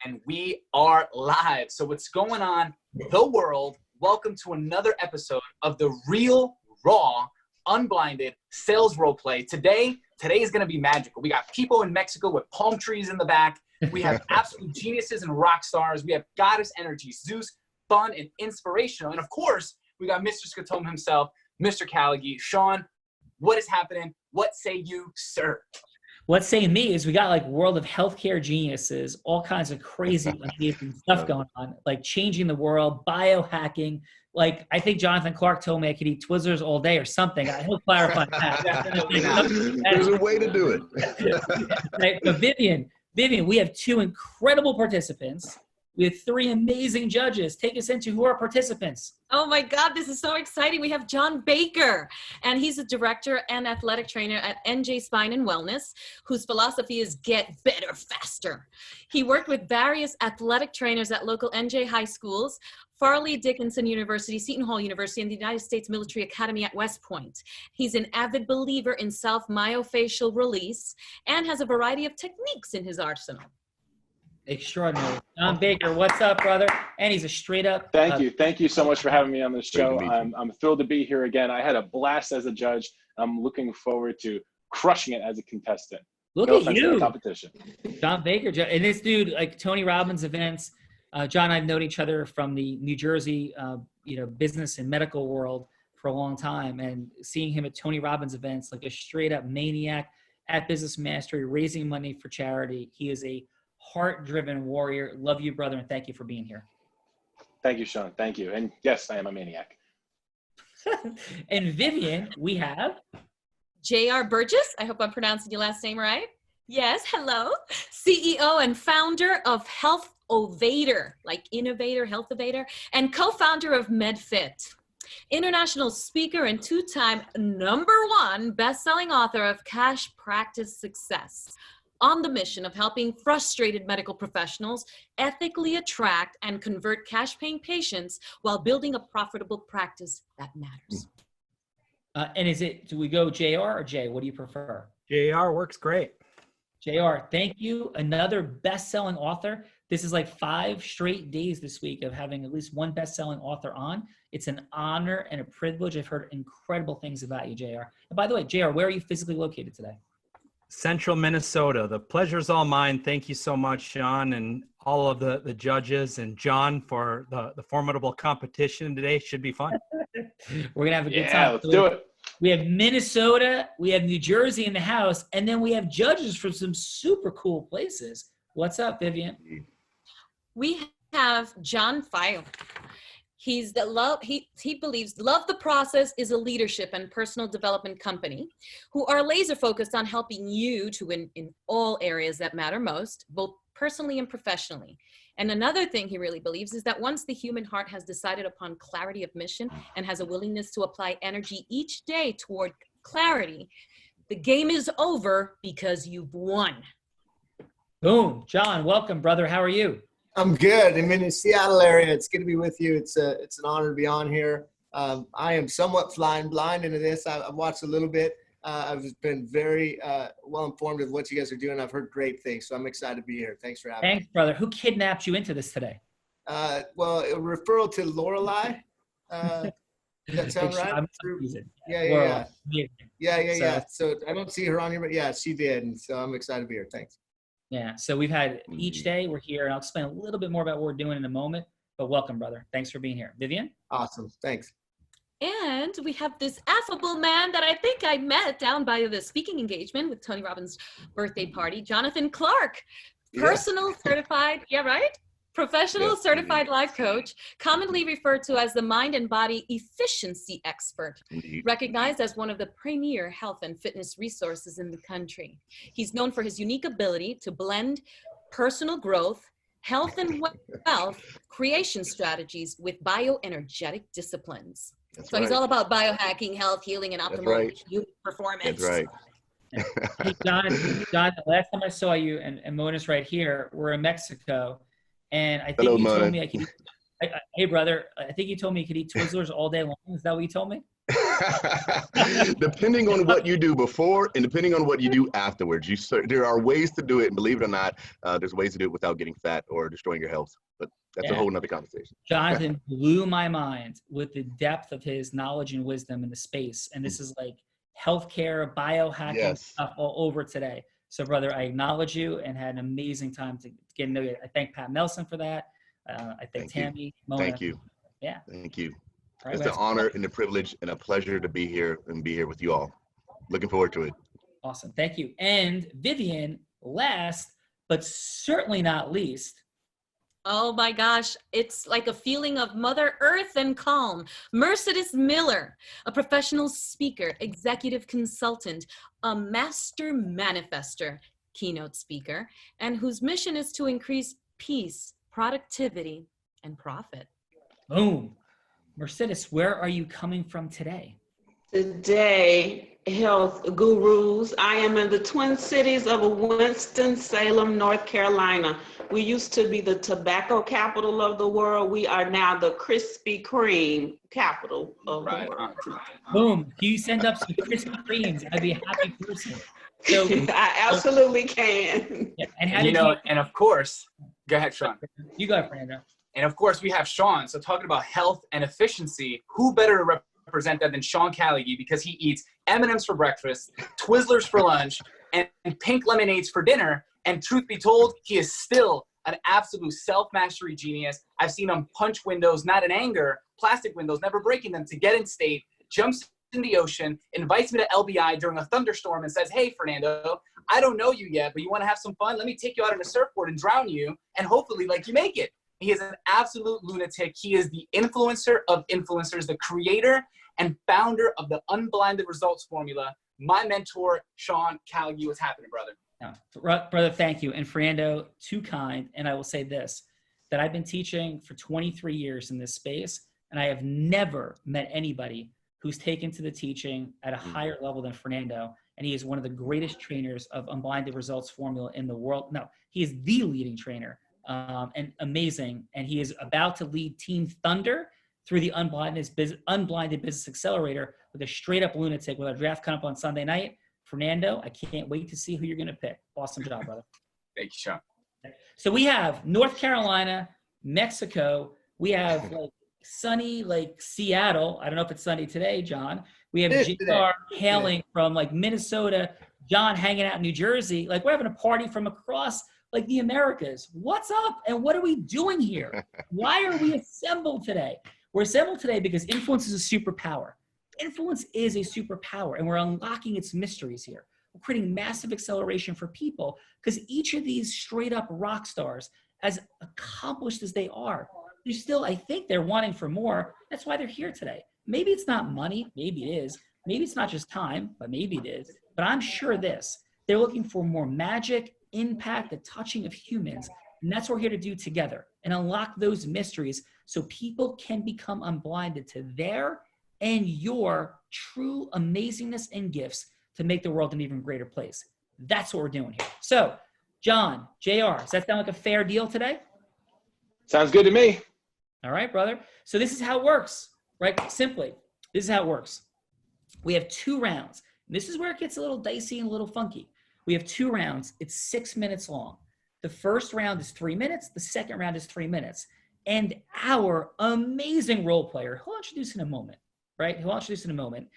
And we are live. So what's going on, the world? Welcome to another episode of the real, raw, unblinded sales role play. Today is going to be magical. We got people in Mexico with palm trees in the back. We have absolute geniuses and rock stars. We have goddess energy, Zeus, fun and inspirational. And of course, we got Mr. Scotome himself, Mr. Callaghy. Sean, what is happening? What say you, sir? What's saying me is we got like world of healthcare geniuses, all kinds of crazy, amazing stuff going on, like changing the world, biohacking. Like I think Jonathan Clark told me I could eat Twizzlers all day or something. He'll clarify that. There's a way to do it. Right? But Vivian, we have two incredible participants. We have three amazing judges. Take us into who are participants. Oh my God, this is so exciting. We have John Baker, and he's a director and athletic trainer at NJ Spine and Wellness, whose philosophy is get better faster. He worked with various athletic trainers at local NJ high schools, Farley Dickinson University, Seton Hall University, and the United States Military Academy at West Point. He's an avid believer in self-myofascial release and has a variety of techniques in his arsenal. Extraordinary. John Baker, what's up, brother? And he's a straight up. Thank you so much for having me on the show. I'm thrilled to be here again. I had a blast as a judge. I'm looking forward to crushing it as a contestant. Look at you, competition. John Baker, and this dude, like Tony Robbins events. John and I've known each other from the New Jersey, business and medical world for a long time, and seeing him at Tony Robbins events, like a straight up maniac at Business Mastery, raising money for charity. He is a heart-driven warrior. Love you, brother, and thank you for being here. Thank you, Sean. Thank you. And yes, I am a maniac. And Vivian, we have JR Burgess. I hope I'm pronouncing your last name right. Yes, hello. CEO and founder of HealthOvator, like innovator, HealthOvator, and co-founder of MedFit. International speaker and two-time #1 best-selling author of Cash Practice Success, on the mission of helping frustrated medical professionals ethically attract and convert cash-paying patients while building a profitable practice that matters. And do we go JR or Jay? What do you prefer? JR works great. JR, thank you. Another best-selling author. This is like 5 straight days this week of having at least one best-selling author on. It's an honor and a privilege. I've heard incredible things about you, JR. And by the way, JR, where are you physically located today? Central Minnesota. The pleasure's all mine. Thank you so much, Sean, and all of the judges, and John for the formidable competition today. Should be fun. We're going to have a good time. Yeah, let's do it. We have Minnesota, we have New Jersey in the house, and then we have judges from some super cool places. What's up, Vivian? We have John Pfel. He believes Love the Process is a leadership and personal development company who are laser focused on helping you to win in all areas that matter most, both personally and professionally. And another thing he really believes is that once the human heart has decided upon clarity of mission and has a willingness to apply energy each day toward clarity, the game is over because you've won. Boom. John, welcome, brother. How are you? I'm good. I'm in the Seattle area. It's good to be with you. It's an honor to be on here. I am somewhat flying blind into this. I've watched a little bit. I've been very well informed of what you guys are doing. I've heard great things, so I'm excited to be here. Thanks for having me. Thanks, brother. Who kidnapped you into this today? Well, a referral to Lorelei. Does that sound right? Yeah. So I don't see her on here, but yeah, she did. And so I'm excited to be here. Thanks. Yeah, so we've had each day we're here, and I'll explain a little bit more about what we're doing in a moment, but welcome, brother. Thanks for being here. Vivian? Awesome. Thanks. And we have this affable man that I think I met down by the speaking engagement with Tony Robbins' birthday party, Jonathan Clark, certified, professional certified life coach, commonly referred to as the mind and body efficiency expert, recognized as one of the premier health and fitness resources in the country. He's known for his unique ability to blend personal growth, health and wealth creation strategies with bioenergetic disciplines. So he's all about biohacking, health, healing, and optimal human performance. That's right. Hey, John, the last time I saw you, and Mona's right here, we're in Mexico, and I think you told me I could eat, hey, brother, I think you told me you could eat Twizzlers all day long. Is that what you told me? Depending on what you do before and depending on what you do afterwards, there are ways to do it. And believe it or not, there's ways to do it without getting fat or destroying your health. But that's a whole nother conversation. Jonathan blew my mind with the depth of his knowledge and wisdom in the space. And this is like healthcare, biohacking stuff all over today. So, brother, I acknowledge you and had an amazing time to get to know you. I thank Pat Nelson for that. I thank Tammy. Mona. Thank you. Yeah. Thank you. Right, it's an honor and a privilege and a pleasure to be here with you all. Looking forward to it. Awesome. Thank you. And Vivian, last but certainly not least. Oh my gosh, it's like a feeling of Mother Earth and calm. Mercedes Miller, a professional speaker, executive consultant, a master manifester, keynote speaker, and whose mission is to increase peace, productivity, and profit. Boom. Mercedes, where are you coming from today? Today, health gurus. I am in the Twin Cities of Winston-Salem, North Carolina. We used to be the tobacco capital of the world. We are now the Krispy Kreme capital of the world. Boom. Can you send up some Krispy Kremes? I'd be a happy person. So, I absolutely can. Yeah, and and of course, go ahead, Sean. You go, Fernando. And of course, we have Sean. So talking about health and efficiency, who better to represent that than Sean Callagy, because he eats M&Ms for breakfast, Twizzlers for lunch, and pink lemonades for dinner. And truth be told, he is still an absolute self-mastery genius. I've seen him punch windows, not in anger, plastic windows, never breaking them, to get in state, jumps in the ocean, invites me to LBI during a thunderstorm and says, hey, Fernando, I don't know you yet, but you want to have some fun? Let me take you out on a surfboard and drown you, and hopefully, like, you make it. He is an absolute lunatic. He is the influencer of influencers, the creator and founder of the Unblinded Results Formula. My mentor, Sean Callagy. What's happening, brother? Brother, thank you. And Fernando, too kind. And I will say this, that I've been teaching for 23 years in this space, and I have never met anybody who's taken to the teaching at a higher level than Fernando. And he is one of the greatest trainers of Unblinded Results Formula in the world. No, he is the leading trainer. And amazing. And he is about to lead Team Thunder through the Unblinded Business Accelerator with a straight up lunatic with our draft coming up on Sunday night. Fernando, I can't wait to see who you're going to pick. Awesome job, brother. Thank you, Sean. So we have North Carolina, Mexico. We have like sunny, like Seattle. I don't know if it's sunny today, John. We have JR hailing from like Minnesota, John hanging out in New Jersey. Like we're having a party from across like the Americas. What's up? And what are we doing here? Why are we assembled today? We're assembled today because influence is a superpower. Influence is a superpower, and we're unlocking its mysteries here. We're creating massive acceleration for people because each of these straight up rock stars, as accomplished as they are, they're still, I think they're wanting for more. That's why they're here today. Maybe it's not money. Maybe it is. Maybe it's not just time, but maybe it is. But I'm sure they're looking for more magic, impact, the touching of humans. And that's what we're here to do together and unlock those mysteries so people can become unblinded to their and your true amazingness and gifts to make the world an even greater place. That's what we're doing here. So, John, JR, does that sound like a fair deal today? Sounds good to me. All right, brother. So this is how it works, right? Simply, this is how it works. We have 2 rounds. This is where it gets a little dicey and a little funky. We have 2 rounds. It's 6 minutes long. The first round is 3 minutes. The second round is 3 minutes. And our amazing role player, who I'll introduce in a moment, right? Who I'll introduce in a moment,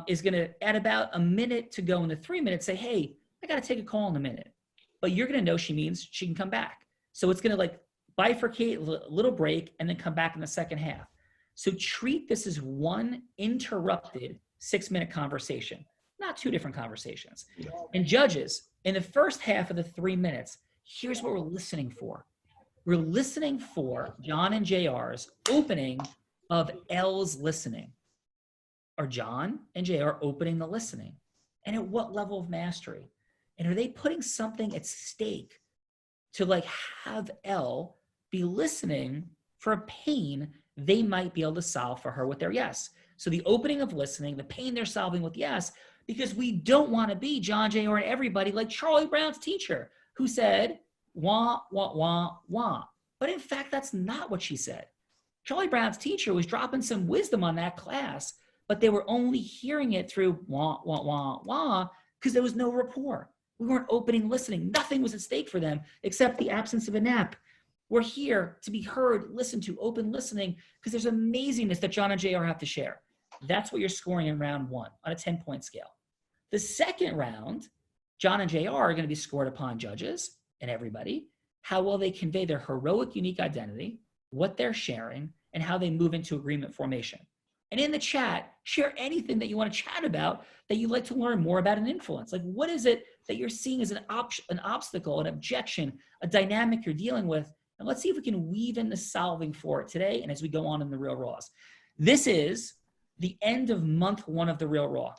is going to, at about a minute to go in the 3 minutes, say, hey, I got to take a call in a minute. But you're going to know she means she can come back. So it's going to like bifurcate a little break and then come back in the second half. So treat this as one interrupted 6-minute conversation, not 2 different conversations. And judges, in the first half of the 3 minutes, here's what we're listening for. We're listening for John and JR's opening of L's listening. Are John and JR opening the listening? And at what level of mastery? And are they putting something at stake to like have L be listening for a pain they might be able to solve for her with their yes? So the opening of listening, the pain they're solving with yes, because we don't want to be John, JR, and everybody like Charlie Brown's teacher who said, wah, wah, wah, wah. But in fact, that's not what she said. Charlie Brown's teacher was dropping some wisdom on that class, but they were only hearing it through wah, wah, wah, wah, because there was no rapport. We weren't opening listening. Nothing was at stake for them except the absence of a nap. We're here to be heard, listened to, open listening, because there's amazingness that John and JR have to share. That's what you're scoring in round 1 on a 10-point scale. The second round, John and JR are going to be scored upon judges and everybody, how well they convey their heroic, unique identity, what they're sharing, and how they move into agreement formation. And in the chat, share anything that you want to chat about that you'd like to learn more about an influence. Like, what is it that you're seeing as an obstacle, an objection, a dynamic you're dealing with? And let's see if we can weave in the solving for it today and as we go on in the Real Raws. This is the end of month 1 of the Real Raw.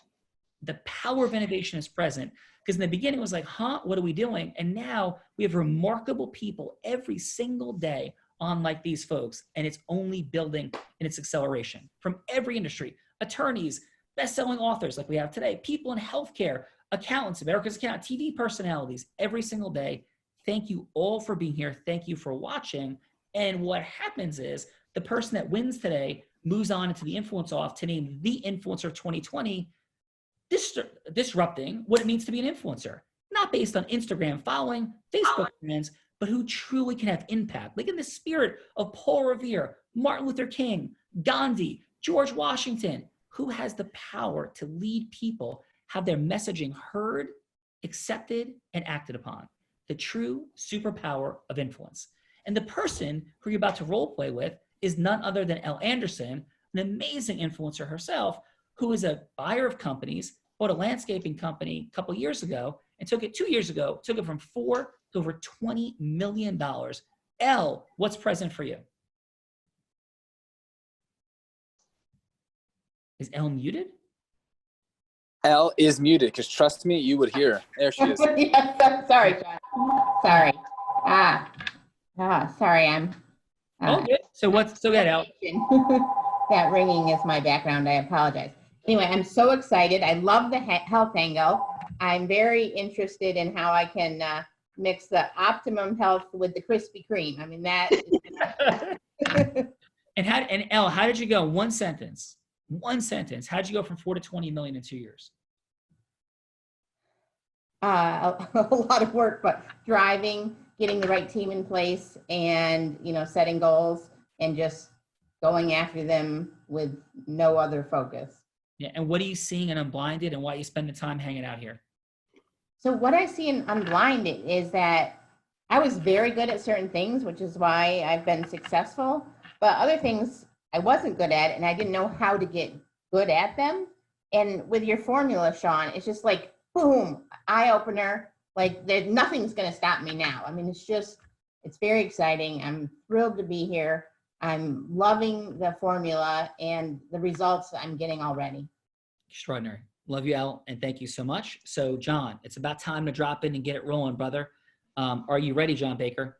The power of innovation is present, because in the beginning it was like, what are we doing? And now we have remarkable people every single day on like these folks, and it's only building in its acceleration from every industry. Attorneys, best-selling authors like we have today, people in healthcare, accountants, America's Accountant, TV personalities, every single day. Thank you all for being here. Thank you for watching. And what happens is the person that wins today moves on into the influence off to name the influencer of 2020, disrupting what it means to be an influencer, not based on Instagram following, Facebook friends, but who truly can have impact. Like in the spirit of Paul Revere, Martin Luther King, Gandhi, George Washington, who has the power to lead people, have their messaging heard, accepted, and acted upon. The true superpower of influence. And the person who you're about to role play with is none other than Elle Anderson, an amazing influencer herself, who is a buyer of companies, bought a landscaping company a couple years ago, and took it 2 years ago, took it from $4 to over $20 million. Elle, what's present for you? Is Elle muted? Elle is muted, because trust me, you would hear her. There she is. Yes, I'm sorry, John. Sorry. Sorry, I'm. Oh, good. So go ahead, Elle. That ringing is my background. I apologize. Anyway, I'm so excited. I love the health angle. I'm very interested in how I can mix the optimum health with the Krispy Kreme. I mean, that is And Elle, how did you go? One sentence. How did you go from 4 to 20 million in 2 years? a lot of work, but driving, getting the right team in place, and setting goals and just going after them with no other focus. Yeah, and what are you seeing in Unblinded, and why you spend the time hanging out here? So what I see in Unblinded is that I was very good at certain things, which is why I've been successful, but other things I wasn't good at, and I didn't know how to get good at them. And with your formula, Sean, it's just like, boom, eye opener. Like nothing's going to stop me now. I mean, it's very exciting. I'm thrilled to be here. I'm loving the formula and the results I'm getting already. Extraordinary. Love you, Elle, and thank you so much. So, John, it's about time to drop in and get it rolling, brother. Are you ready, John Baker?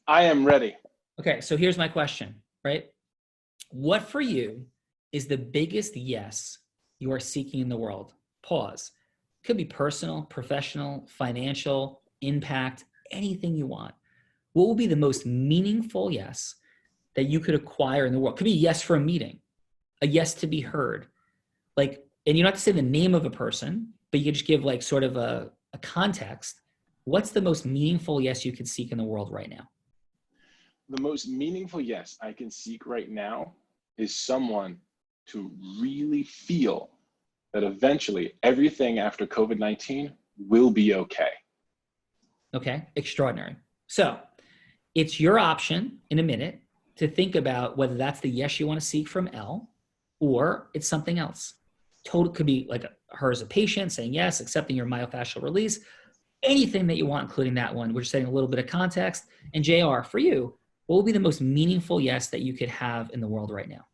I am ready. Okay, so here's my question, right? What for you is the biggest yes you are seeking in the world? Pause. Could be personal, professional, financial, impact, anything you want. What will be the most meaningful yes that you could acquire in the world? Could be a yes for a meeting, a yes to be heard. Like, and you don't have to say the name of a person, but you can just give like sort of a context. What's the most meaningful yes you could seek in the world right now? The most meaningful yes I can seek right now is someone to really feel that eventually everything after COVID-19 will be okay. Okay, extraordinary. So it's your option in a minute to think about whether that's the yes you want to seek from Elle or it's something else. Total could be like her as a patient saying yes, accepting your myofascial release, anything that you want, including that one. We're just setting a little bit of context. And JR, for you, what will be the most meaningful yes that you could have in the world right now?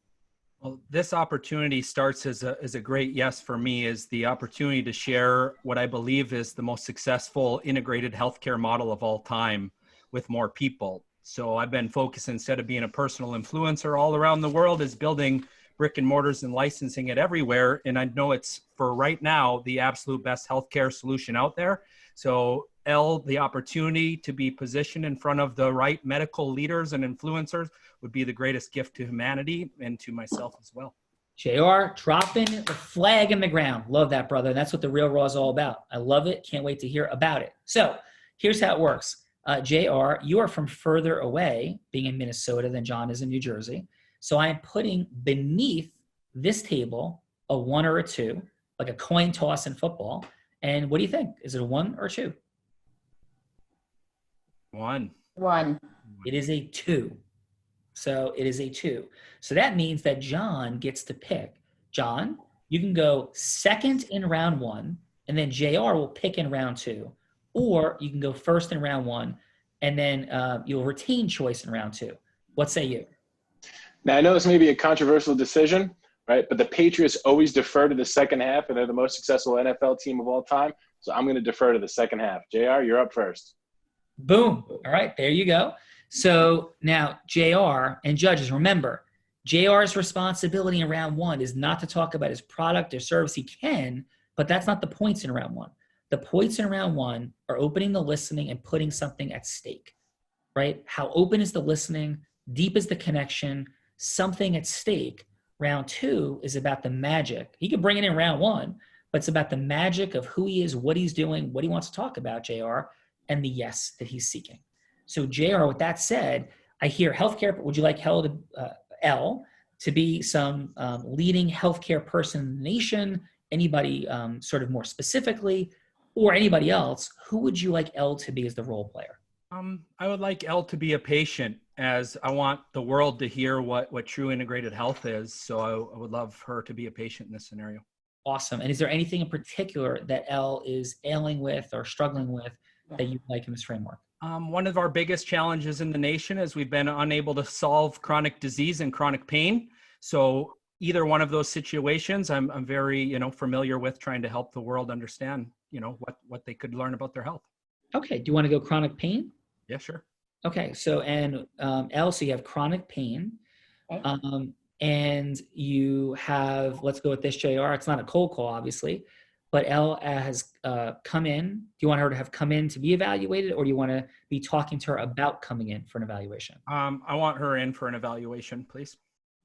Well, this opportunity starts as a great yes for me, is the opportunity to share what I believe is the most successful integrated healthcare model of all time with more people. So I've been focused, instead of being a personal influencer all around the world, is building brick and mortars and licensing it everywhere. And I know it's, for right now, the absolute best healthcare solution out there. So Elle, the opportunity to be positioned in front of the right medical leaders and influencers would be the greatest gift to humanity and to myself as well. JR dropping the flag in the ground. Love that, brother. And that's what the Real Raw is all about. I love it. Can't wait to hear about it. So here's how it works. JR, you are from further away, being in Minnesota than John is in New Jersey. So I am putting beneath this table a 1 or a 2, like a coin toss in football. And what do you think? Is it a 1 or a 2? 1. 1. It is a 2. So it is a 2. So that means that John gets to pick. John, you can go second in round 1, and then JR will pick in round 2. Or you can go first in round 1, and then you'll retain choice in round 2. What say you? Now, I know this may be a controversial decision, right? But the Patriots always defer to the second half, and they're the most successful NFL team of all time. So I'm going to defer to the second half. JR, you're up first. Boom. All right, there you go. So now JR and judges, remember, JR's responsibility in round 1 is not to talk about his product or service. He can, but that's not the points in round 1. The points in round 1 are opening the listening and putting something at stake, right? How open is the listening? Deep is the connection? Something at stake. Round 2 is about the magic. He could bring it in round 1, but it's about the magic of who he is, what he's doing, what he wants to talk about, JR, and the yes that he's seeking. So JR, with that said, I hear healthcare. Would you like L to be some leading healthcare person in the nation? Anybody sort of more specifically, or anybody else? Who would you like L to be as the role player? I would like L to be a patient, as I want the world to hear what true integrated health is. So I would love her to be a patient in this scenario. Awesome. And is there anything in particular that L is ailing with or struggling with that you'd like in this framework? One of our biggest challenges in the nation is we've been unable to solve chronic disease and chronic pain. So either one of those situations, I'm very, familiar with trying to help the world understand, what they could learn about their health. Okay. Do you want to go chronic pain? Yeah, sure. Okay. So, and L, so you have chronic pain. Okay. And you have, let's go with this, JR. It's not a cold call, obviously, but Elle has come in. Do you want her to have come in to be evaluated, or do you want to be talking to her about coming in for an evaluation? I want her in for an evaluation, please.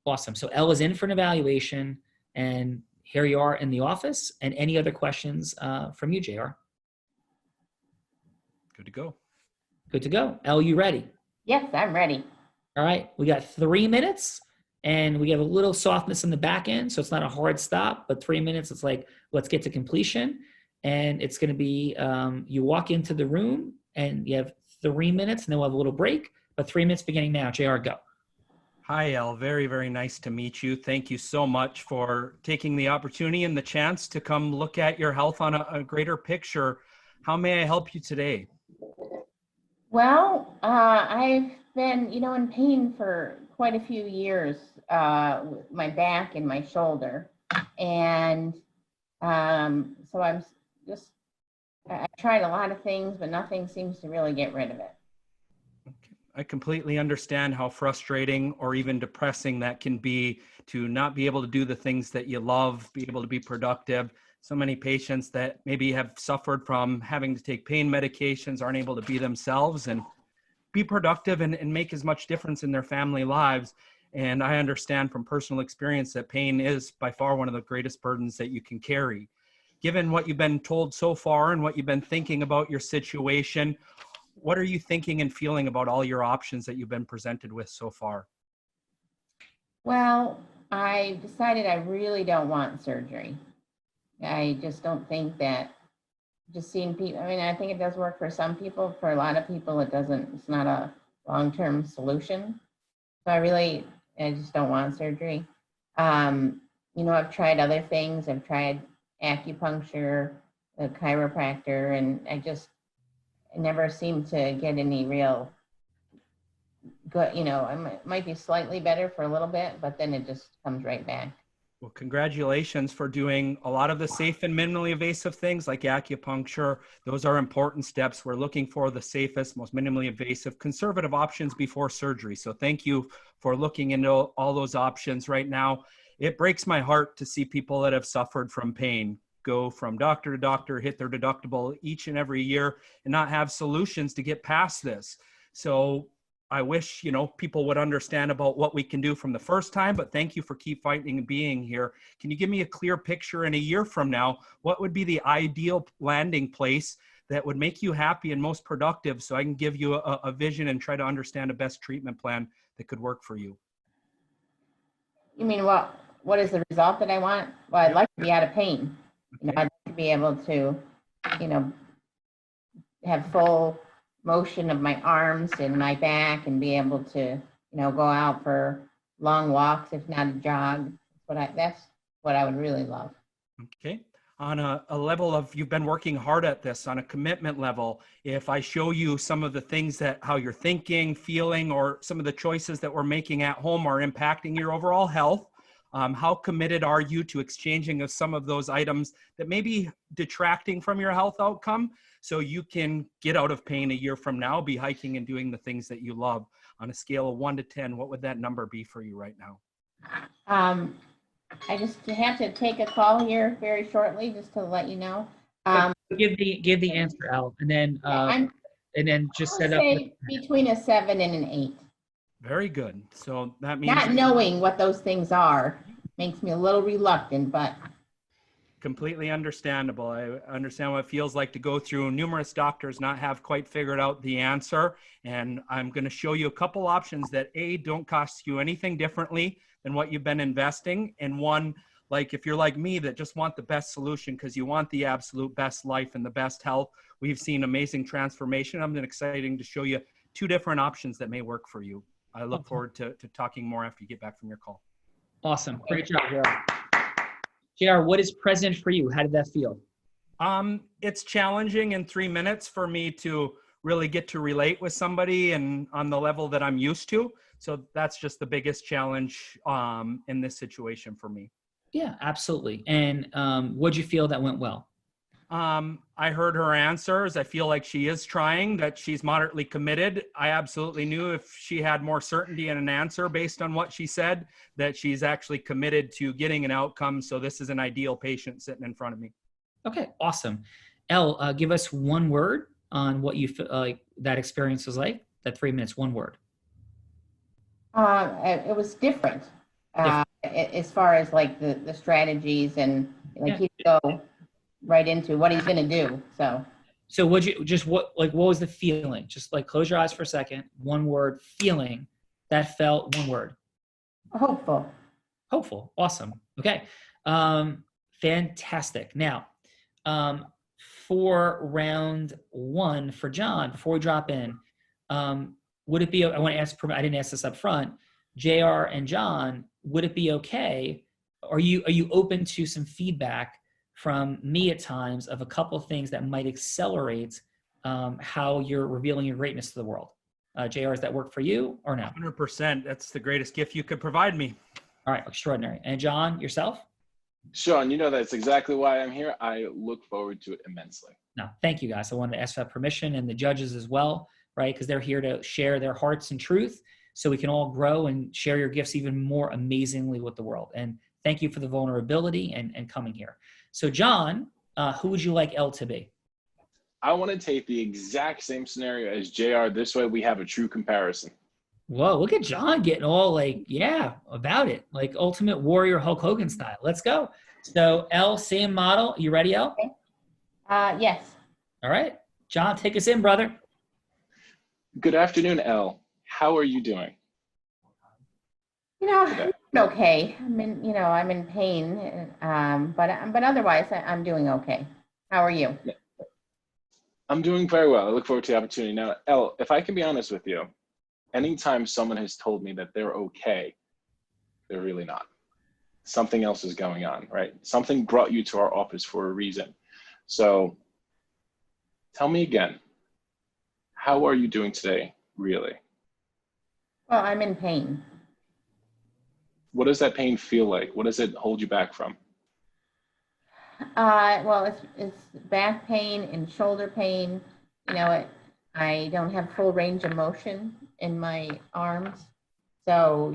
Awesome. So Elle is in for an evaluation, and here you are in the office. And any other questions from you, JR? Good to go. Good to go. Elle, you ready? Yes, I'm ready. All right. We got 3 minutes. And we have a little softness in the back end, so it's not a hard stop, but 3 minutes, it's like, let's get to completion. And it's going to be, you walk into the room and you have 3 minutes, and then we'll have a little break, but 3 minutes beginning now. JR, go. Hi, Elle. Very, very nice to meet you. Thank you so much for taking the opportunity and the chance to come look at your health on a greater picture. How may I help you today? Well, I've been, in pain for quite a few years with my back and my shoulder. And so I've tried a lot of things, but nothing seems to really get rid of it. Okay. I completely understand how frustrating or even depressing that can be, to not be able to do the things that you love, be able to be productive. So many patients that maybe have suffered from having to take pain medications aren't able to be themselves and be productive and make as much difference in their family lives. And I understand from personal experience that pain is by far one of the greatest burdens that you can carry. Given what you've been told so far and what you've been thinking about your situation, what are you thinking and feeling about all your options that you've been presented with so far? Well, I decided I really don't want surgery. I just don't think that just seeing people, I think it does work for some people. For a lot of people, it doesn't, it's not a long-term solution. So I just don't want surgery. I've tried other things. I've tried acupuncture, a chiropractor, and I never seem to get any real good, it might be slightly better for a little bit, but then it just comes right back. Well, congratulations for doing a lot of the safe and minimally invasive things like acupuncture. Those are important steps. We're looking for the safest, most minimally invasive, conservative options before surgery. So thank you for looking into all those options right now. It breaks my heart to see people that have suffered from pain go from doctor to doctor, hit their deductible each and every year, and not have solutions to get past this. So I wish, people would understand about what we can do from the first time, but thank you for keep fighting and being here. Can you give me a clear picture in a year from now? What would be the ideal landing place that would make you happy and most productive, so I can give you a vision and try to understand a best treatment plan that could work for you? You mean what is the result that I want? Well, I'd like to be out of pain. I'd like to be able to, have full motion of my arms and my back and be able to, go out for long walks, if not a jog. That's what I would really love. Okay. On a level of, you've been working hard at this, on a commitment level, if I show you some of the things how you're thinking, feeling, or some of the choices that we're making at home are impacting your overall health, how committed are you to exchanging of some of those items that may be detracting from your health outcome, so you can get out of pain a year from now, be hiking and doing the things that you love? On a scale of 1 to 10, what would that number be for you right now? I just have to take a call here very shortly, just to let you know. Give the answer, Al, and then just set up between a 7 and an 8. Very good. So that means not knowing what those things are makes me a little reluctant, but completely understandable. I understand what it feels like to go through numerous doctors, not have quite figured out the answer. And I'm going to show you a couple options that don't cost you anything differently than what you've been investing. And one, like if you're like me, that just want the best solution because you want the absolute best life and the best health. We've seen amazing transformation. I'm excited to show you 2 different options that may work for you. I look forward to talking more after you get back from your call. Awesome. Great job, JR, what is present for you? How did that feel? It's challenging in 3 minutes for me to really get to relate with somebody and on the level that I'm used to. So that's just the biggest challenge in this situation for me. Yeah, absolutely. And what'd you feel that went well? I heard her answers. I feel like she is trying, that she's moderately committed. I absolutely knew if she had more certainty in an answer based on what she said, that she's actually committed to getting an outcome. So this is an ideal patient sitting in front of me. Okay, awesome. Elle, give us 1 word on what you feel like that experience was like. That 3 minutes, 1 word. It was different. As far as like the strategies and like he'd go right into what he's going to do. So what was the feeling? Just like close your eyes for a second. 1 word, feeling that felt. 1 word. Hopeful. Hopeful. Awesome. Okay. Fantastic. Now, for round 1 for John, before we drop in, would it be, I want to ask, I didn't ask this up front, JR and John, would it be okay? Are you open to some feedback from me at times of a couple of things that might accelerate how you're revealing your greatness to the world? JR, does that work for you or no? 100%. That's the greatest gift you could provide me. All right, extraordinary. And John, yourself? Sean, that's exactly why I'm here. I look forward to it immensely. No, thank you guys. I wanted to ask for that permission, and the judges as well, right? Because they're here to share their hearts and truth so we can all grow and share your gifts even more amazingly with the world. And thank you for the vulnerability and coming here. So John, who would you like Elle to be? I want to take the exact same scenario as JR. This way we have a true comparison. Whoa, look at John getting all like, yeah, about it. Like Ultimate Warrior Hulk Hogan style. Let's go. So Elle, same model. You ready, Elle? Okay. Yes. All right. John, take us in, brother. Good afternoon, Elle. How are you doing? I'm okay. I'm in pain, but otherwise I'm doing okay. How are you? I'm doing very well. I look forward to the opportunity. Now, Elle, if I can be honest with you, anytime someone has told me that they're okay, they're really not. Something else is going on, right? Something brought you to our office for a reason. So tell me again, how are you doing today, really? Well, I'm in pain. What does that pain feel like? What does it hold you back from? Well, it's back pain and shoulder pain. I don't have full range of motion in my arms. So,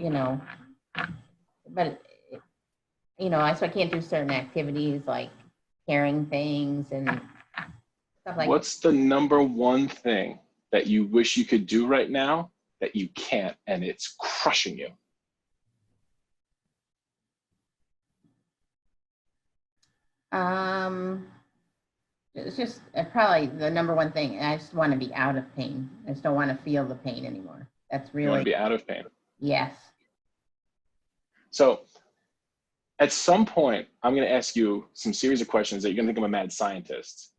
but, so I can't do certain activities like carrying things and stuff like that. What's the number 1 thing that you wish you could do right now that you can't and it's crushing you? It's just probably the number one thing. I just want to be out of pain. I just don't want to feel the pain anymore. That's really. You want to be out of pain. Yes. So at some point, I'm going to ask you some series of questions that you're going to think I'm a mad scientist,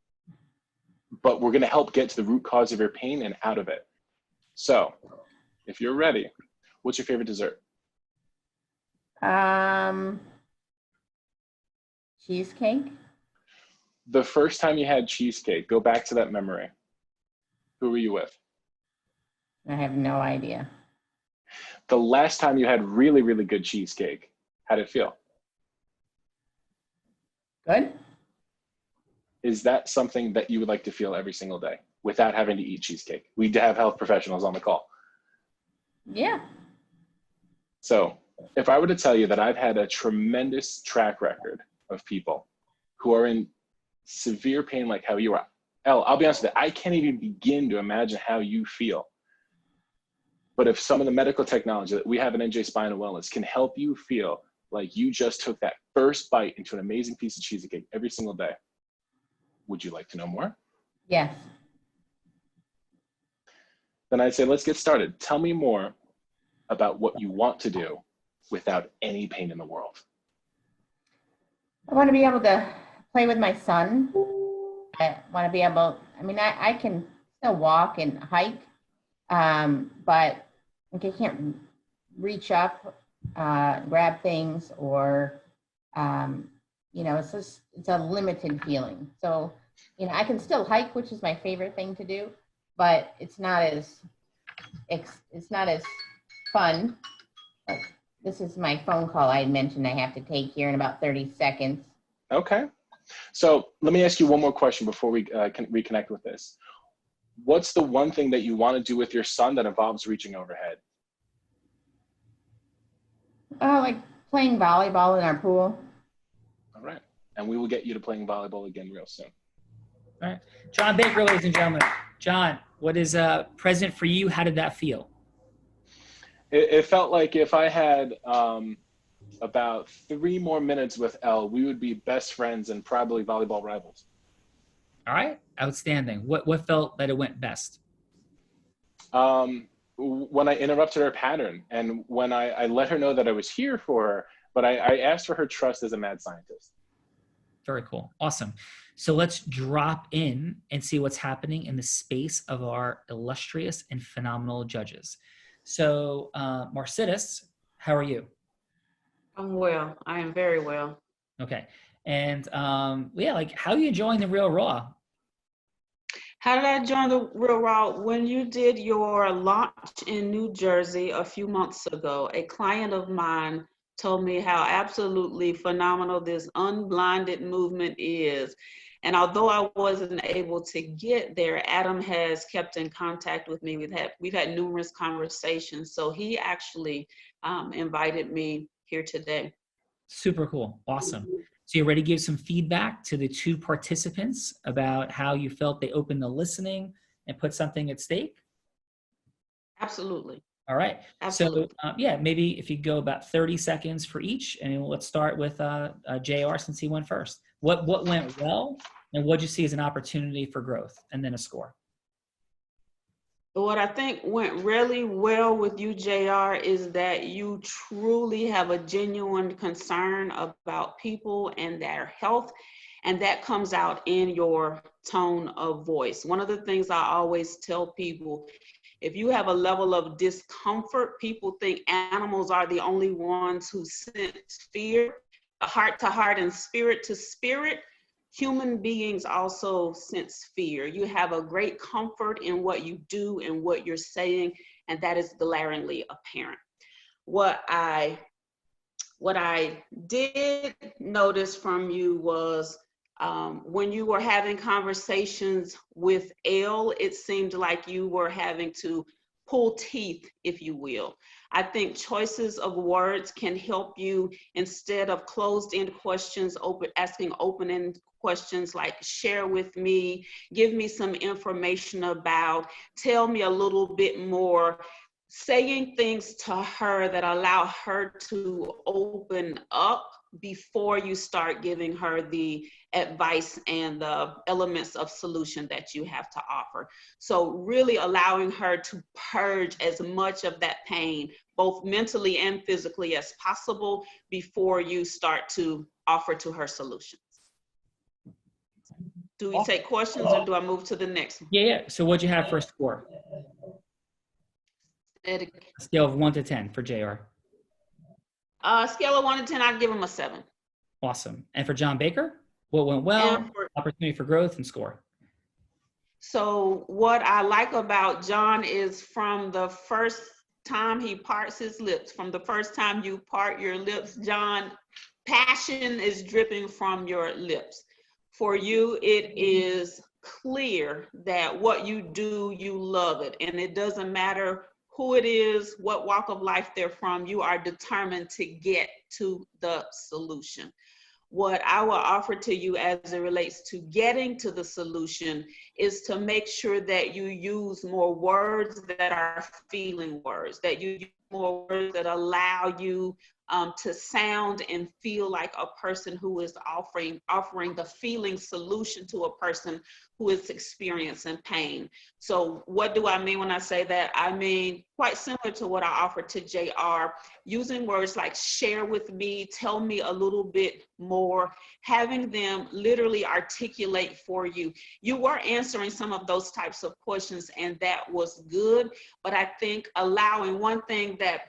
but we're going to help get to the root cause of your pain and out of it. So if you're ready, what's your favorite dessert? Cheesecake. The first time you had cheesecake, go back to that memory. Who were you with? I have no idea. The last time you had really, really good cheesecake, how did it feel? Good. Is that something that you would like to feel every single day without having to eat cheesecake? We have health professionals on the call. Yeah. So if I were to tell you that I've had a tremendous track record of people who are in severe pain like how you are, Elle, I'll be honest with you, I can't even begin to imagine how you feel. But if some of the medical technology that we have in NJ Spine and Wellness can help you feel like you just took that first bite into an amazing piece of cheesecake every single day, would you like to know more? Yes. Then I'd say, let's get started. Tell me more about what you want to do without any pain in the world. I want to be able to play with my son. I want to be able, I can still walk and hike, but I can't reach up, grab things, or, it's a limited feeling. So, I can still hike, which is my favorite thing to do, but it's not as fun. This is my phone call I mentioned I have to take here in about 30 seconds. Okay. So let me ask you one more question before we can reconnect with this. What's the one thing that you want to do with your son that involves reaching overhead? Like playing volleyball in our pool. All right. And we will get you to playing volleyball again real soon. All right. John Baker, ladies and gentlemen. John, what is present for you? How did that feel? It felt like if I had about 3 more minutes with Elle, we would be best friends and probably volleyball rivals. All right. Outstanding. What felt that it went best? When I interrupted her pattern and when I let her know that I was here for her, but I asked for her trust as a mad scientist. Very cool. Awesome. So let's drop in and see what's happening in the space of our illustrious and phenomenal judges. So Marcides, how are you? I'm well. I am very well. Okay. And how are you enjoying the Real Raw? How did I join the Real Raw? When you did your launch in New Jersey a few months ago, a client of mine told me how absolutely phenomenal this unblinded movement is. And although I wasn't able to get there, Adam has kept in contact with me. We've had numerous conversations. So he actually invited me here today. Super cool. Awesome. So you're ready to give some feedback to the 2 participants about how you felt they opened the listening and put something at stake? Absolutely. All right. Absolutely. So maybe if you go about 30 seconds for each, and let's start with JR since he went first. What went well, and what did you see as an opportunity for growth, and then a score? What I think went really well with you, JR, is that you truly have a genuine concern about people and their health, and that comes out in your tone of voice. One of the things I always tell people, if you have a level of discomfort, people think animals are the only ones who sense fear, heart to heart and spirit to spirit. Human beings also sense fear. You have a great comfort in what you do and what you're saying, and that is glaringly apparent. What I did notice from you was when you were having conversations with Elle, it seemed like you were having to pull teeth, if you will. I think choices of words can help you instead of closed-end questions, asking open-end questions like share with me, give me some information about, tell me a little bit more. saying things to her that allow her to open up before you start giving her the advice and the elements of solution that you have to offer. So really allowing her to purge as much of that pain, both mentally and physically as possible, before you start to offer to her solutions. Do we take questions or do I move to the next one? Yeah. So what'd you have for a score? A scale of 1 to 10 for JR. Scale of 1 to 10, I'd give him a 7. Awesome. And for John Baker, what went well, opportunity for growth, and score? So what I like about John is from the first time he parts his lips, from the first time you part your lips, John, passion is dripping from your lips. For you, it is clear that what you do, you love it. And it doesn't matter who it is, what walk of life they're from, you are determined to get to the solution. What I will offer to you as it relates to getting to the solution is to make sure that you use more words that are feeling words, that you use more words that allow you to sound and feel like a person who is offering the feeling solution to a person who is experiencing pain. So what do I mean when I say that? I mean, quite similar to what I offered to JR, using words like share with me, tell me a little bit more, having them literally articulate for you. You were answering some of those types of questions and that was good, but I think allowing one thing that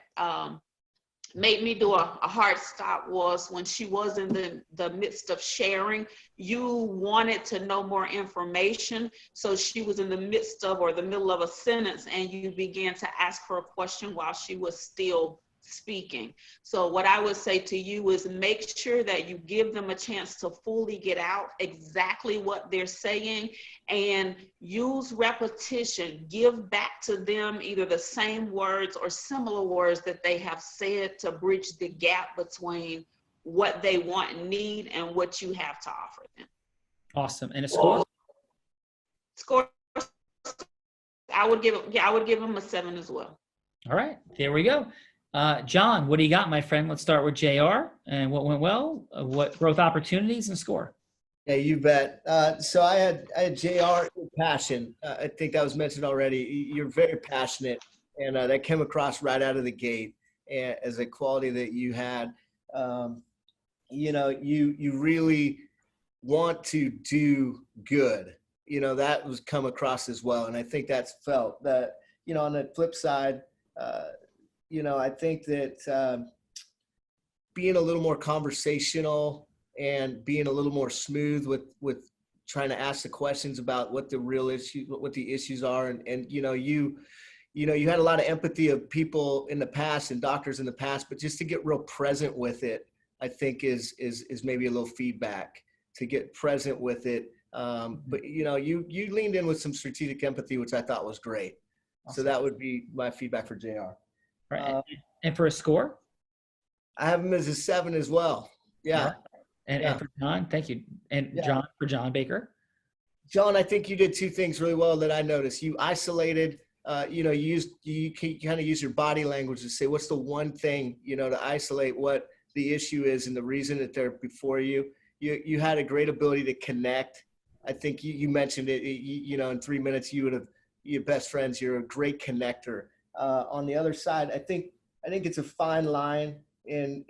made me do a hard stop was when she was in the midst of sharing, you wanted to know more information. So she was in the midst of or the middle of a sentence and you began to ask her a question while she was still speaking. So what I would say to you is make sure that you give them a chance to fully get out exactly what they're saying and use repetition. Give back to them either the same words or similar words that they have said to bridge the gap between what they want and need and what you have to offer them. Awesome. And a score? Score, I would give them a 7 as well. All right, there we go. John, what do you got, my friend? Let's start with JR and what went well, what growth opportunities, and score. Yeah, you bet. So I had JR passion. I think that was mentioned already. You're very passionate, and that came across right out of the gate as a quality that you had. You know, you really want to do good. You know, that was come across as well, and I think that's felt. That, you know, on the flip side, you know, I think that being a little more conversational and being a little more smooth with trying to ask the questions about what the real issue, what the issues are, and you know, you had a lot of empathy of people in the past and doctors in the past, but just to get real present with it, I think is maybe a little feedback to get present with it. But you know, you leaned in with some strategic empathy, which I thought was great. Awesome. So that would be my feedback for JR. Right. And for a score? I have him as a 7 as well. Yeah. Right. And for John, thank you. And John, for John Baker? John, I think you did 2 things really well that I noticed. You isolated, you know, you kind of use your body language to say, what's the one thing, you know, to isolate what the issue is and the reason that they're before you. You had a great ability to connect. I think you mentioned it, you know, in 3 minutes, you're best friends. You're a great connector. On the other side, I think it's a fine line, and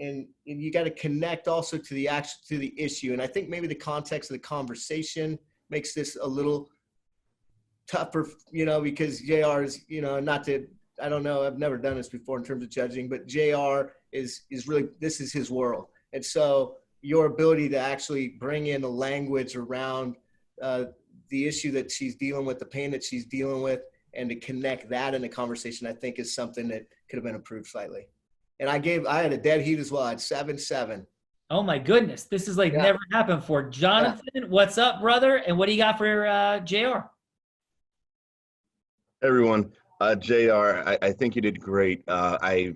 you got to connect also to the issue. And I think maybe the context of the conversation makes this a little tougher, you know, because JR is, you know, I don't know, I've never done this before in terms of judging, but JR is really, this is his world. And so your ability to actually bring in the language around the issue that she's dealing with, the pain that she's dealing with, and to connect that in the conversation, I think is something that could have been improved slightly. And I had a dead heat as well. I had 7-7. Oh my goodness. This is like never happened before. Jonathan, what's up, brother? And what do you got for JR? Everyone, JR, I think you did great. I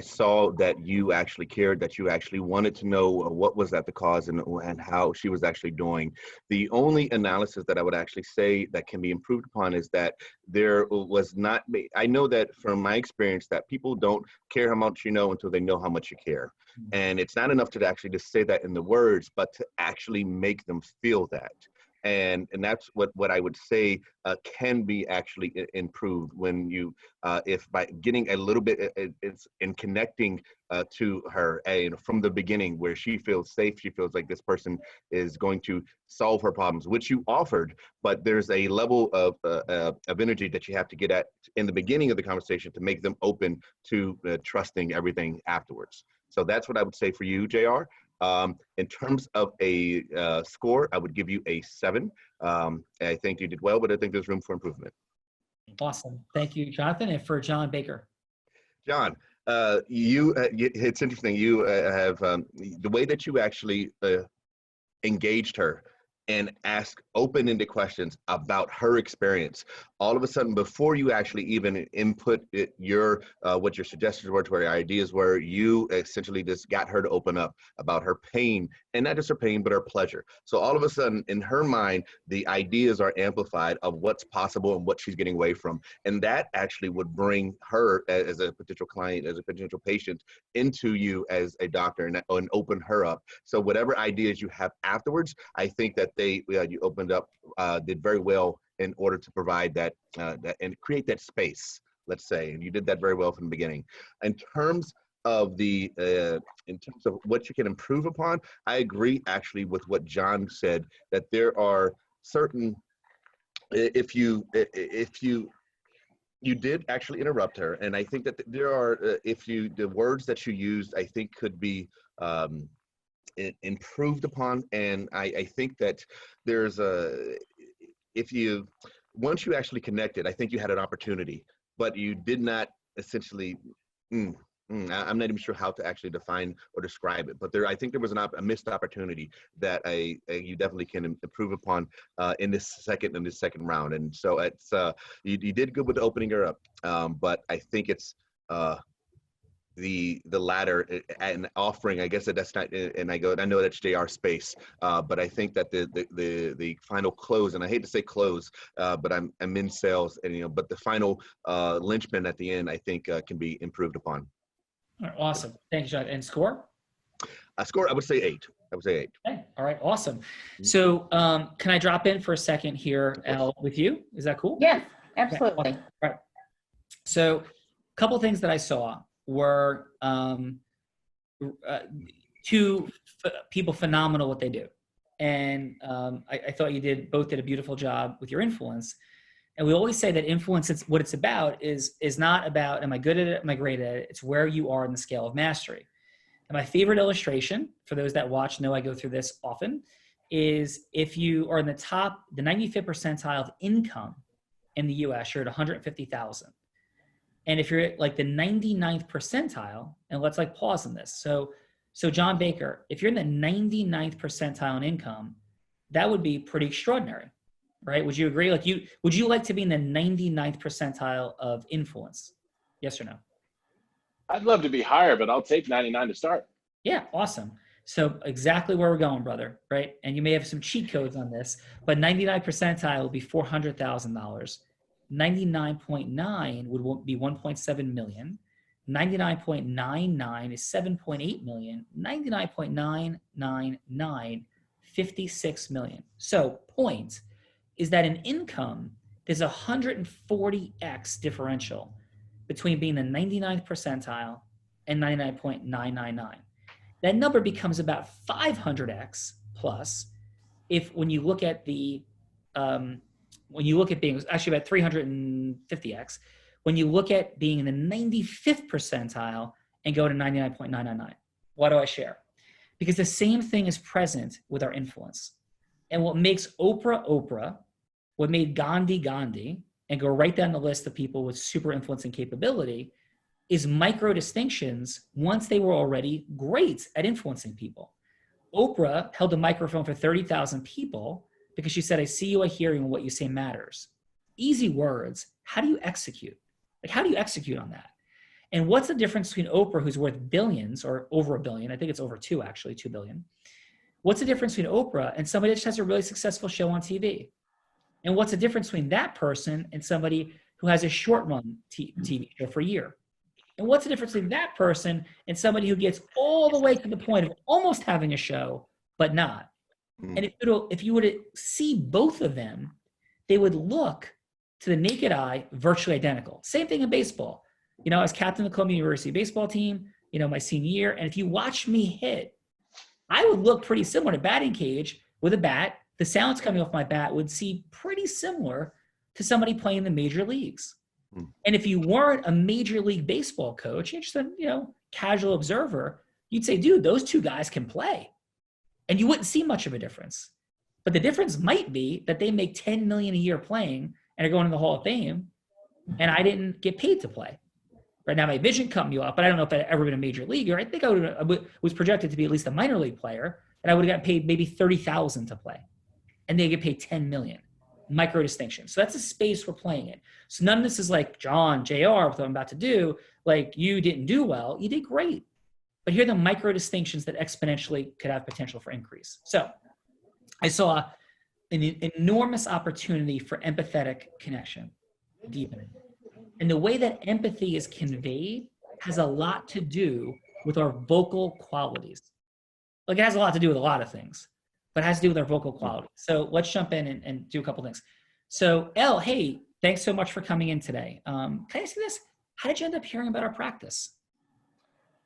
saw that you actually cared, that you actually wanted to know what was at the cause and how she was actually doing. The only analysis that I would actually say that can be improved upon is that there was not, I know that from my experience that people don't care how much you know until they know how much you care. And it's not enough to actually just say that in the words, but to actually make them feel that. And that's what I would say can be actually improved when you, if by getting a little bit, it's in connecting to her from the beginning where she feels safe, she feels like this person is going to solve her problems, which you offered, but there's a level of energy that you have to get at in the beginning of the conversation to make them open to trusting everything afterwards. So that's what I would say for you, JR. In terms of a score, I would give you a 7. I think you did well, but I think there's room for improvement. Awesome. Thank you, Jonathan. And for John Baker. John, it's interesting. You have the way that you actually engaged her and ask open-ended questions about her experience. All of a sudden, before you actually even input your what your suggestions were, to where your ideas were, you essentially just got her to open up about her pain, and not just her pain, but her pleasure. So all of a sudden, in her mind, the ideas are amplified of what's possible and what she's getting away from. And that actually would bring her as a potential client, as a potential patient, into you as a doctor and open her up. So whatever ideas you have afterwards, I think that you opened up, did very well in order to provide that, and create that space, let's say, and you did that very well from the beginning. In terms of what you can improve upon, I agree actually with what John said, that there are certain, if you did actually interrupt her, and I think that there are, the words that you used, I think could be improved upon. And I think that there's once you actually connected, I think you had an opportunity, but you did not essentially, I'm not even sure how to actually define or describe it, but I think there was a missed opportunity that you definitely can improve upon in this second round. And so it's you did good with opening her up, but I think it's the latter and offering, I guess that's not, and I know that's JR space, but I think that the final close, and I hate to say close, but I'm in sales, and but the final linchpin at the end, I think can be improved upon. All right, awesome. Thank you, John. And score? Score, I would say 8. Okay. All right, awesome. So can I drop in for a second here, Elle, with you? Is that cool? Yes, absolutely. Okay. All right. So a couple things that I saw were two people phenomenal what they do. And I thought you both did a beautiful job with your influence. And we always say that influence, what it's about is not about, am I good at it, am I great at it? It's where you are in the scale of mastery. And my favorite illustration, for those that watch know I go through this often, is if you are in the 95th percentile of income in the US, you're at 150,000. And if you're at like the 99th percentile, and let's pause on this. So John Baker, if you're in the 99th percentile in income, that would be pretty extraordinary, right? Would you agree? Would you like to be in the 99th percentile of influence? Yes or no? I'd love to be higher, but I'll take 99 to start. Yeah, awesome. So exactly where we're going, brother, right? And you may have some cheat codes on this, but 99th percentile will be $400,000. 99.9 would be 1.7 million. 99.99 is 7.8 million. 99.999, 56 million. So point is that in income, there's a 140x differential between being the 99th percentile and 99.999. That number becomes about 500x plus when you look at being actually about 350x, when you look at being in the 95th percentile and go to 99.999. Why do I share? Because the same thing is present with our influence. And what makes Oprah, Oprah, what made Gandhi, Gandhi, and go right down the list of people with super influence and capability is micro distinctions once they were already great at influencing people. Oprah held a microphone for 30,000 people because she said, I see you, I hear you, and what you say matters. Easy words. How do you execute? Like, how do you execute on that? And what's the difference between Oprah, who's worth billions or over $1 billion? I think it's over $2 billion. What's the difference between Oprah and somebody that just has a really successful show on TV? And what's the difference between that person and somebody who has a short run TV show for a year? And what's the difference between that person and somebody who gets all the way to the point of almost having a show, but not? And if you were to see both of them, they would look to the naked eye virtually identical. Same thing in baseball. You know, I was captain of the Columbia University baseball team, you know, my senior year. And if you watch me hit, I would look pretty similar to batting cage with a bat. The sounds coming off my bat would seem pretty similar to somebody playing in the major leagues. And if you weren't a major league baseball coach, you're just a, you know, casual observer, you'd say, dude, those two guys can play. And you wouldn't see much of a difference. But the difference might be that they make $10 million a year playing and are going to the Hall of Fame, and I didn't get paid to play. Right now, my vision cut me off, but I don't know if I'd ever been a major leaguer. I think I was projected to be at least a minor league player, and I would have gotten paid maybe $30,000 to play. And they get paid $10 million. Micro distinction. So that's a space we're playing in. So none of this is like John, JR, what I'm about to do, like you didn't do well. You did great. But here are the micro distinctions that exponentially could have potential for increase. So I saw an enormous opportunity for empathetic connection, deepening. And the way that empathy is conveyed has a lot to do with our vocal qualities. Like, it has a lot to do with a lot of things, but it has to do with our vocal quality. So let's jump in and do a couple things. So Elle, hey, thanks so much for coming in today. Can I ask you this? How did you end up hearing about our practice?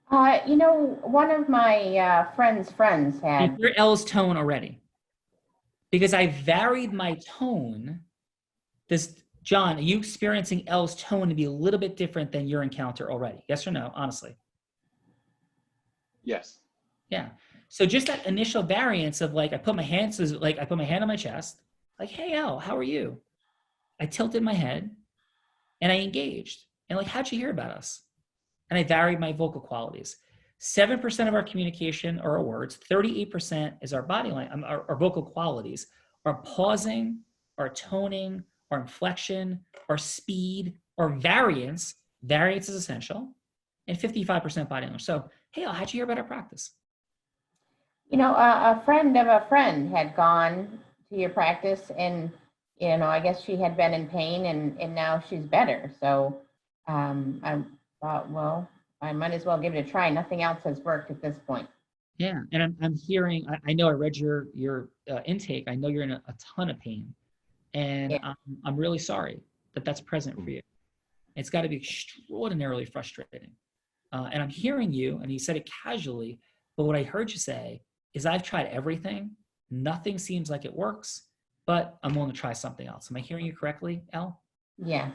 You know, one of my friends had. You hear Elle's tone already. Because I varied my tone. John, are you experiencing Elle's tone to be a little bit different than your encounter already? Yes or no, honestly? Yes. Yeah. So just that initial variance of like, I put my hand on my chest, like, hey, Elle, how are you? I tilted my head and I engaged. And like, how'd you hear about us? And I varied my vocal qualities. 7% of our communication are our words. 38% is our body language, our vocal qualities, our pausing, our toning, our inflection, our speed, our variance. Variance is essential. And 55% body language. So, hey, Elle, how'd you hear about our practice? You know, a friend of a friend had gone to your practice, and, you know, I guess she had been in pain, and now she's better. So I thought, well, I might as well give it a try. Nothing else has worked at this point. Yeah, and I'm hearing, I know I read your intake. I know you're in a ton of pain, and yeah. I'm really sorry that that's present for you. It's got to be extraordinarily frustrating. And I'm hearing you, and you said it casually, but what I heard you say is, I've tried everything. Nothing seems like it works, but I'm willing to try something else. Am I hearing you correctly, Elle? Yes,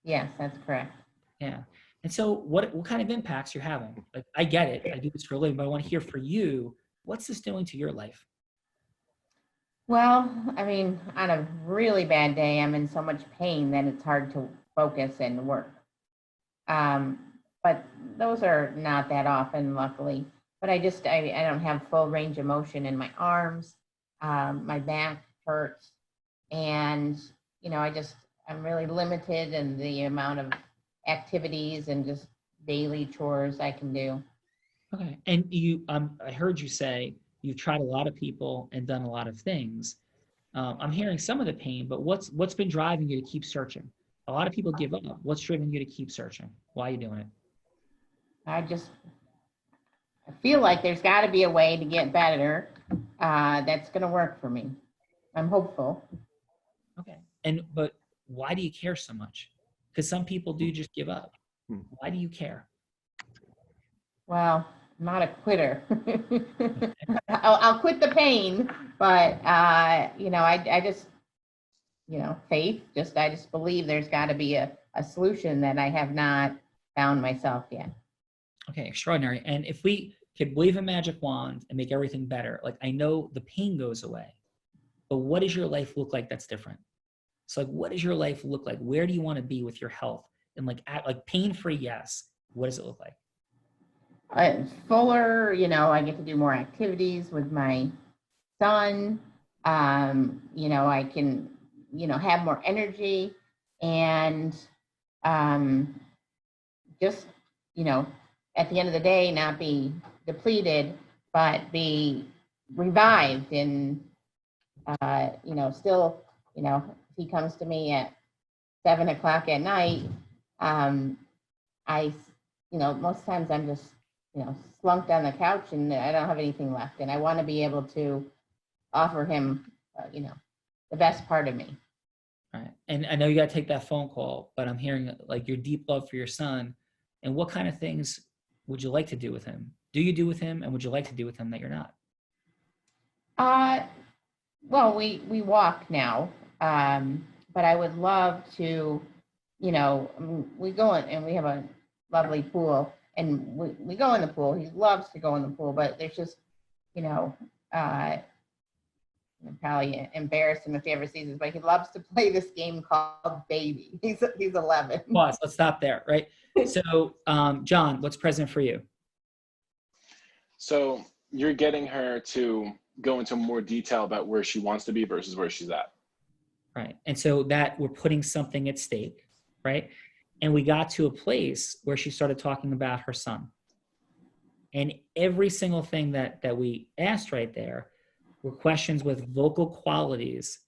that's correct. Yeah. And so what kind of impacts you're having? Like, I get it. I do this for a living, but I want to hear for you, what's this doing to your life? Well, I mean, on a really bad day, I'm in so much pain that it's hard to focus and work. But those are not that often, luckily. But I don't have full range of motion in my arms. My back hurts. And, you know, I'm really limited in the amount of activities and just daily chores I can do. Okay. And you, I heard you say you've tried a lot of people and done a lot of things. I'm hearing some of the pain, but what's been driving you to keep searching? A lot of people give up. What's driven you to keep searching? Why are you doing it? I feel like there's got to be a way to get better that's going to work for me. I'm hopeful. Okay. But why do you care so much? Because some people do just give up. Why do you care? Well, I'm not a quitter. I'll quit the pain, but you know, I just, you know, faith. I just believe there's got to be a solution that I have not found myself yet. Okay, extraordinary. And if we could wave a magic wand and make everything better, like, I know the pain goes away, but what does your life look like that's different? So like, what does your life look like? Where do you want to be with your health? And like pain-free, yes. What does it look like? Fuller, you know, I get to do more activities with my son. You know, I can, you know, have more energy, and just, you know, at the end of the day, not be depleted, but be revived and, you know, still, you know, if he comes to me at 7 o'clock at night, you know, most times I'm just, you know, slumped on the couch and I don't have anything left. And I want to be able to offer him, you know, the best part of me. All right. And I know you got to take that phone call, but I'm hearing like your deep love for your son. And what kind of things would you like to do with him? Do you do with him? And would you like to do with him that you're not? Well, we walk now, but I would love to, you know, we go in and we have a lovely pool and we go in the pool. He loves to go in the pool, but there's just, you know, I'd probably embarrass him if he ever sees this, but he loves to play this game called Baby. He's 11. Pause. Let's stop there. Right. So, John, what's present for you? So you're getting her to go into more detail about where she wants to be versus where she's at. Right. And so that we're putting something at stake, right? And we got to a place where she started talking about her son. And every single thing that we asked right there were questions with vocal qualities.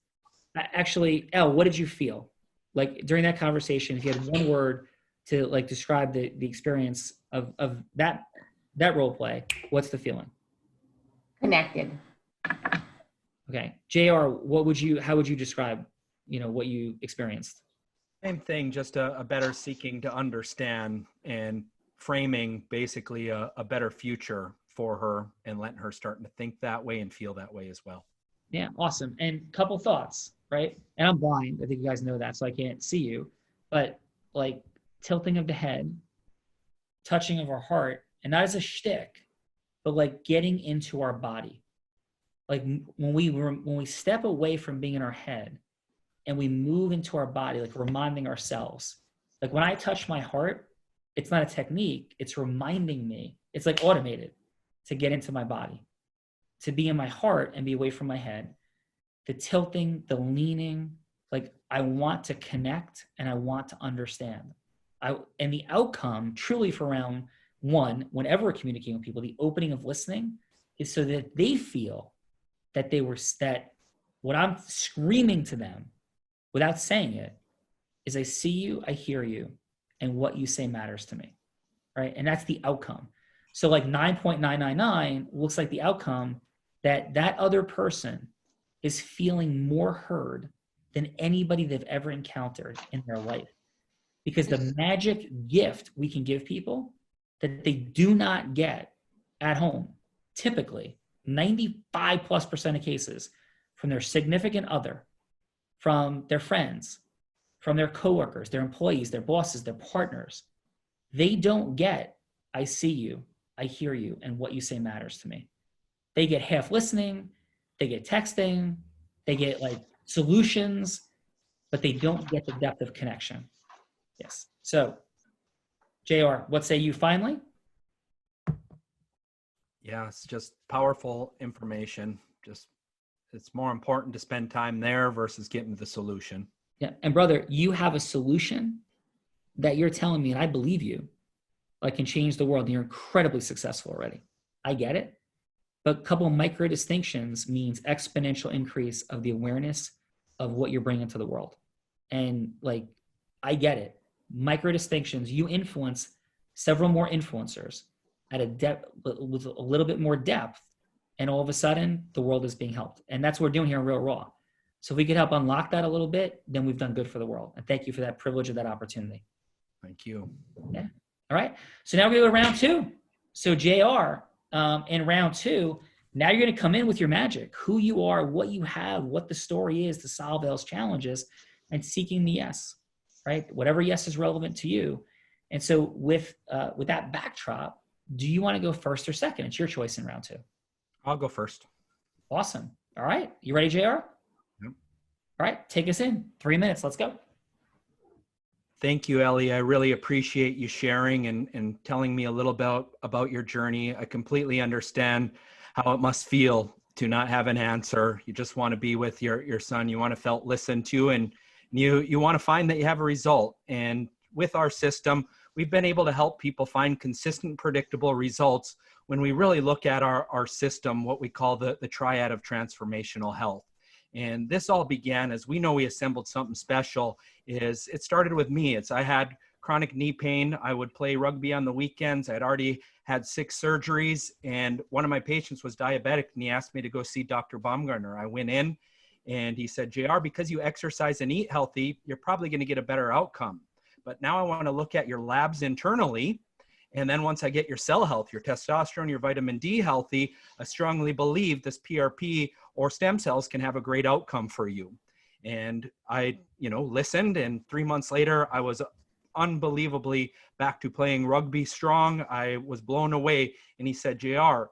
Actually, Elle, what did you feel? Like during that conversation, if you had one word to like describe the experience of that role play, what's the feeling? Connected. Okay. JR, how would you describe, you know, what you experienced? Same thing, just a better seeking to understand and framing basically a better future for her and letting her start to think that way and feel that way as well. Yeah, awesome. And couple thoughts, right? And I'm blind. I think you guys know that, so I can't see you. But like tilting of the head, touching of our heart, and not as a shtick, but like getting into our body. Like when we step away from being in our head and we move into our body, like reminding ourselves. Like when I touch my heart, it's not a technique. It's reminding me. It's like automated to get into my body, to be in my heart and be away from my head. The tilting, the leaning, like I want to connect and I want to understand. And the outcome truly for round one, whenever we're communicating with people, the opening of listening is so that they feel that that what I'm screaming to them without saying it is I see you, I hear you, and what you say matters to me, right? And that's the outcome. So like 9.999 looks like the outcome that other person is feeling more heard than anybody they've ever encountered in their life. Because the magic gift we can give people that they do not get at home, typically 95+% of cases, from their significant other, from their friends, from their coworkers, their employees, their bosses, their partners, they don't get, I see you, I hear you, and what you say matters to me. They get half listening, they get texting, they get like solutions, but they don't get the depth of connection. Yes. So, JR, what say you finally? Yeah, it's just powerful information. Just it's more important to spend time there versus getting to the solution. Yeah. And brother, you have a solution that you're telling me, and I believe you, like can change the world. And you're incredibly successful already. I get it. But a couple of micro distinctions means exponential increase of the awareness of what you're bringing to the world. And like, I get it. Micro distinctions, you influence several more influencers at a depth with a little bit more depth. And all of a sudden the world is being helped. And that's what we're doing here in Real Raw. So if we could help unlock that a little bit, then we've done good for the world. And thank you for that privilege of that opportunity. Thank you. Yeah. All right. So now we go to round two. So JR, in round two, now you're going to come in with your magic, who you are, what you have, what the story is to solve those challenges, and seeking the yes, right? Whatever yes is relevant to you. And so with that backdrop, do you want to go first or second? It's your choice in round two. I'll go first. Awesome. All right. You ready, JR? Yep. All right. Take us in. 3 minutes. Let's go. Thank you, Ellie. I really appreciate you sharing and telling me a little about your journey. I completely understand how it must feel to not have an answer. You just want to be with your son. You want to feel listened to, and you want to find that you have a result. And with our system, we've been able to help people find consistent, predictable results when we really look at our system, what we call the triad of transformational health. And this all began, as we know we assembled something special, is it started with me. I had chronic knee pain. I would play rugby on the weekends. I'd already had 6 surgeries, and one of my patients was diabetic, and he asked me to go see Dr. Baumgartner. I went in, and he said, JR, because you exercise and eat healthy, you're probably going to get a better outcome. But now I want to look at your labs internally. And then once I get your cell health, your testosterone, your vitamin D healthy, I strongly believe this PRP or stem cells can have a great outcome for you. And I, listened, and 3 months later, I was unbelievably back to playing rugby strong. I was blown away. And he said, JR,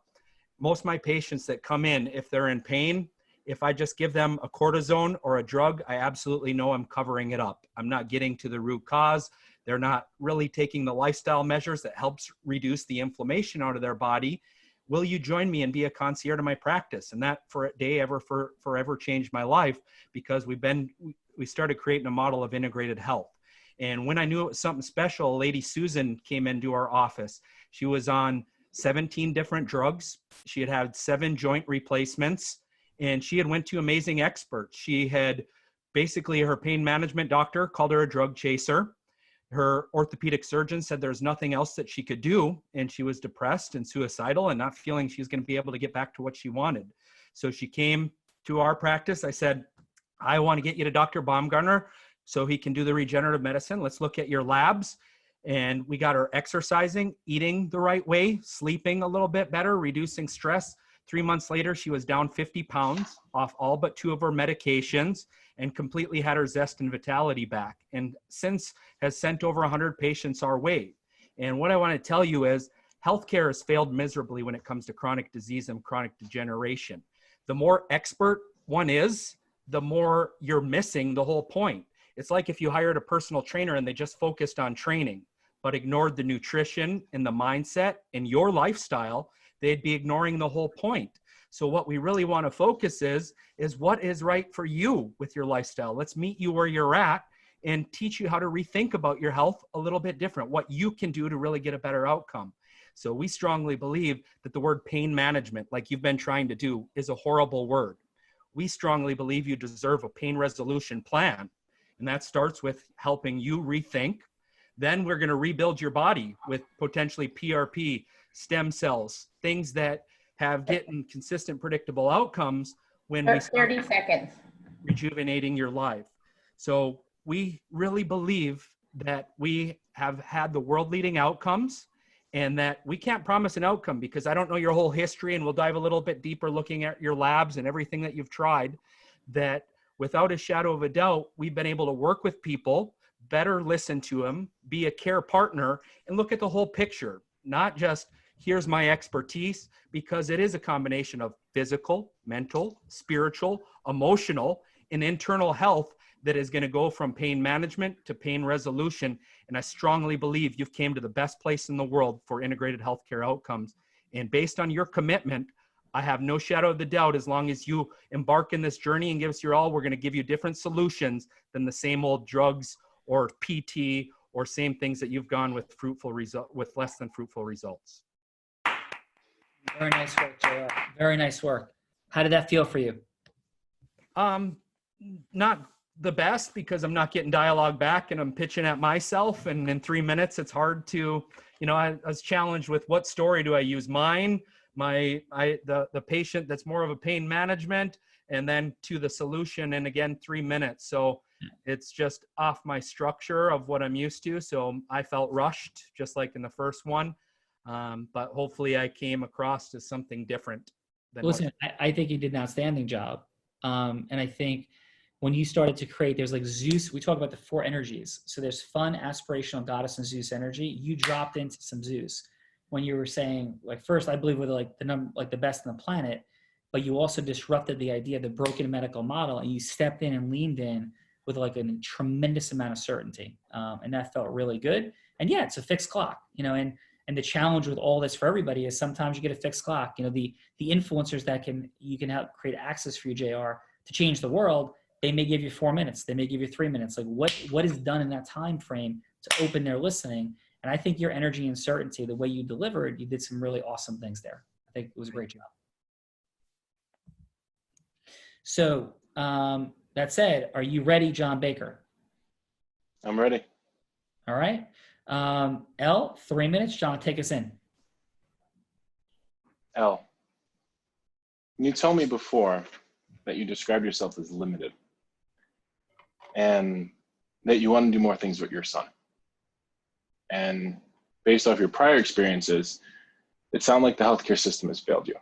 most of my patients that come in, if they're in pain, if I just give them a cortisone or a drug, I absolutely know I'm covering it up. I'm not getting to the root cause. They're not really taking the lifestyle measures that helps reduce the inflammation out of their body. Will you join me and be a concierge to my practice? And that for a day forever changed my life, because we started creating a model of integrated health. And when I knew it was something special, Lady Susan came into our office. She was on 17 different drugs. She had had 7 joint replacements, and she had went to amazing experts. She had basically, her pain management doctor called her a drug chaser. Her orthopedic surgeon said there's nothing else that she could do, and she was depressed and suicidal and not feeling she was going to be able to get back to what she wanted. So she came to our practice. I said, I want to get you to Dr. Baumgartner so he can do the regenerative medicine. Let's look at your labs. And we got her exercising, eating the right way, sleeping a little bit better, reducing stress. 3 months later, she was down 50 pounds off all but 2 of her medications and completely had her zest and vitality back. And since has sent over 100 patients our way. And what I want to tell you is healthcare has failed miserably when it comes to chronic disease and chronic degeneration. The more expert one is, the more you're missing the whole point. It's like if you hired a personal trainer and they just focused on training, but ignored the nutrition and the mindset and your lifestyle, they'd be ignoring the whole point. So what we really want to focus is what is right for you with your lifestyle. Let's meet you where you're at and teach you how to rethink about your health a little bit different, what you can do to really get a better outcome. So we strongly believe that the word pain management, like you've been trying to do, is a horrible word. We strongly believe you deserve a pain resolution plan. And that starts with helping you rethink. Then we're going to rebuild your body with potentially PRP, stem cells, things that have getting consistent, predictable outcomes when we start 30 seconds. rejuvenating your life. So we really believe that we have had the world-leading outcomes, and that we can't promise an outcome because I don't know your whole history, and we'll dive a little bit deeper looking at your labs and everything that you've tried, that without a shadow of a doubt, we've been able to work with people, better listen to them, be a care partner, and look at the whole picture, not just here's my expertise, because it is a combination of physical, mental, spiritual, emotional, and internal health that is going to go from pain management to pain resolution. And I strongly believe you've came to the best place in the world for integrated healthcare outcomes. And based on your commitment, I have no shadow of the doubt, as long as you embark in this journey and give us your all, we're going to give you different solutions than the same old drugs or PT or same things that you've gone with with less than fruitful results. Very nice work, JR. Very nice work. How did that feel for you? Not the best, because I'm not getting dialogue back and I'm pitching at myself. And in 3 minutes, it's hard to, I was challenged with what story do I use? Mine, the patient that's more of a pain management, and then to the solution. And again, 3 minutes. So it's just off my structure of what I'm used to. So I felt rushed, just like in the first one. But hopefully I came across as something different. Listen, I think you did an outstanding job. And I think when you started to create, there's like Zeus, we talk about the 4 energies. So there's fun, aspirational, goddess, and Zeus energy. You dropped into some Zeus when you were saying, like, first, I believe we're the best on the planet, but you also disrupted the idea of the broken medical model, and you stepped in and leaned in with like a tremendous amount of certainty. And that felt really good. And yeah, it's a fixed clock, and the challenge with all this for everybody is sometimes you get a fixed clock. The influencers that you can help create access for you, JR, to change the world, they may give you 4 minutes. They may give you 3 minutes. Like what is done in that time frame to open their listening? And And I think your energy and certainty, the way you delivered, you did some really awesome things there. I think it was a great job. So that said, are you ready, John Baker? I'm ready. All right. L, 3 minutes. John, take us in. L, you told me before that you described yourself as limited and that you want to do more things with your son. And based off your prior experiences, it sounds like the healthcare system has failed you.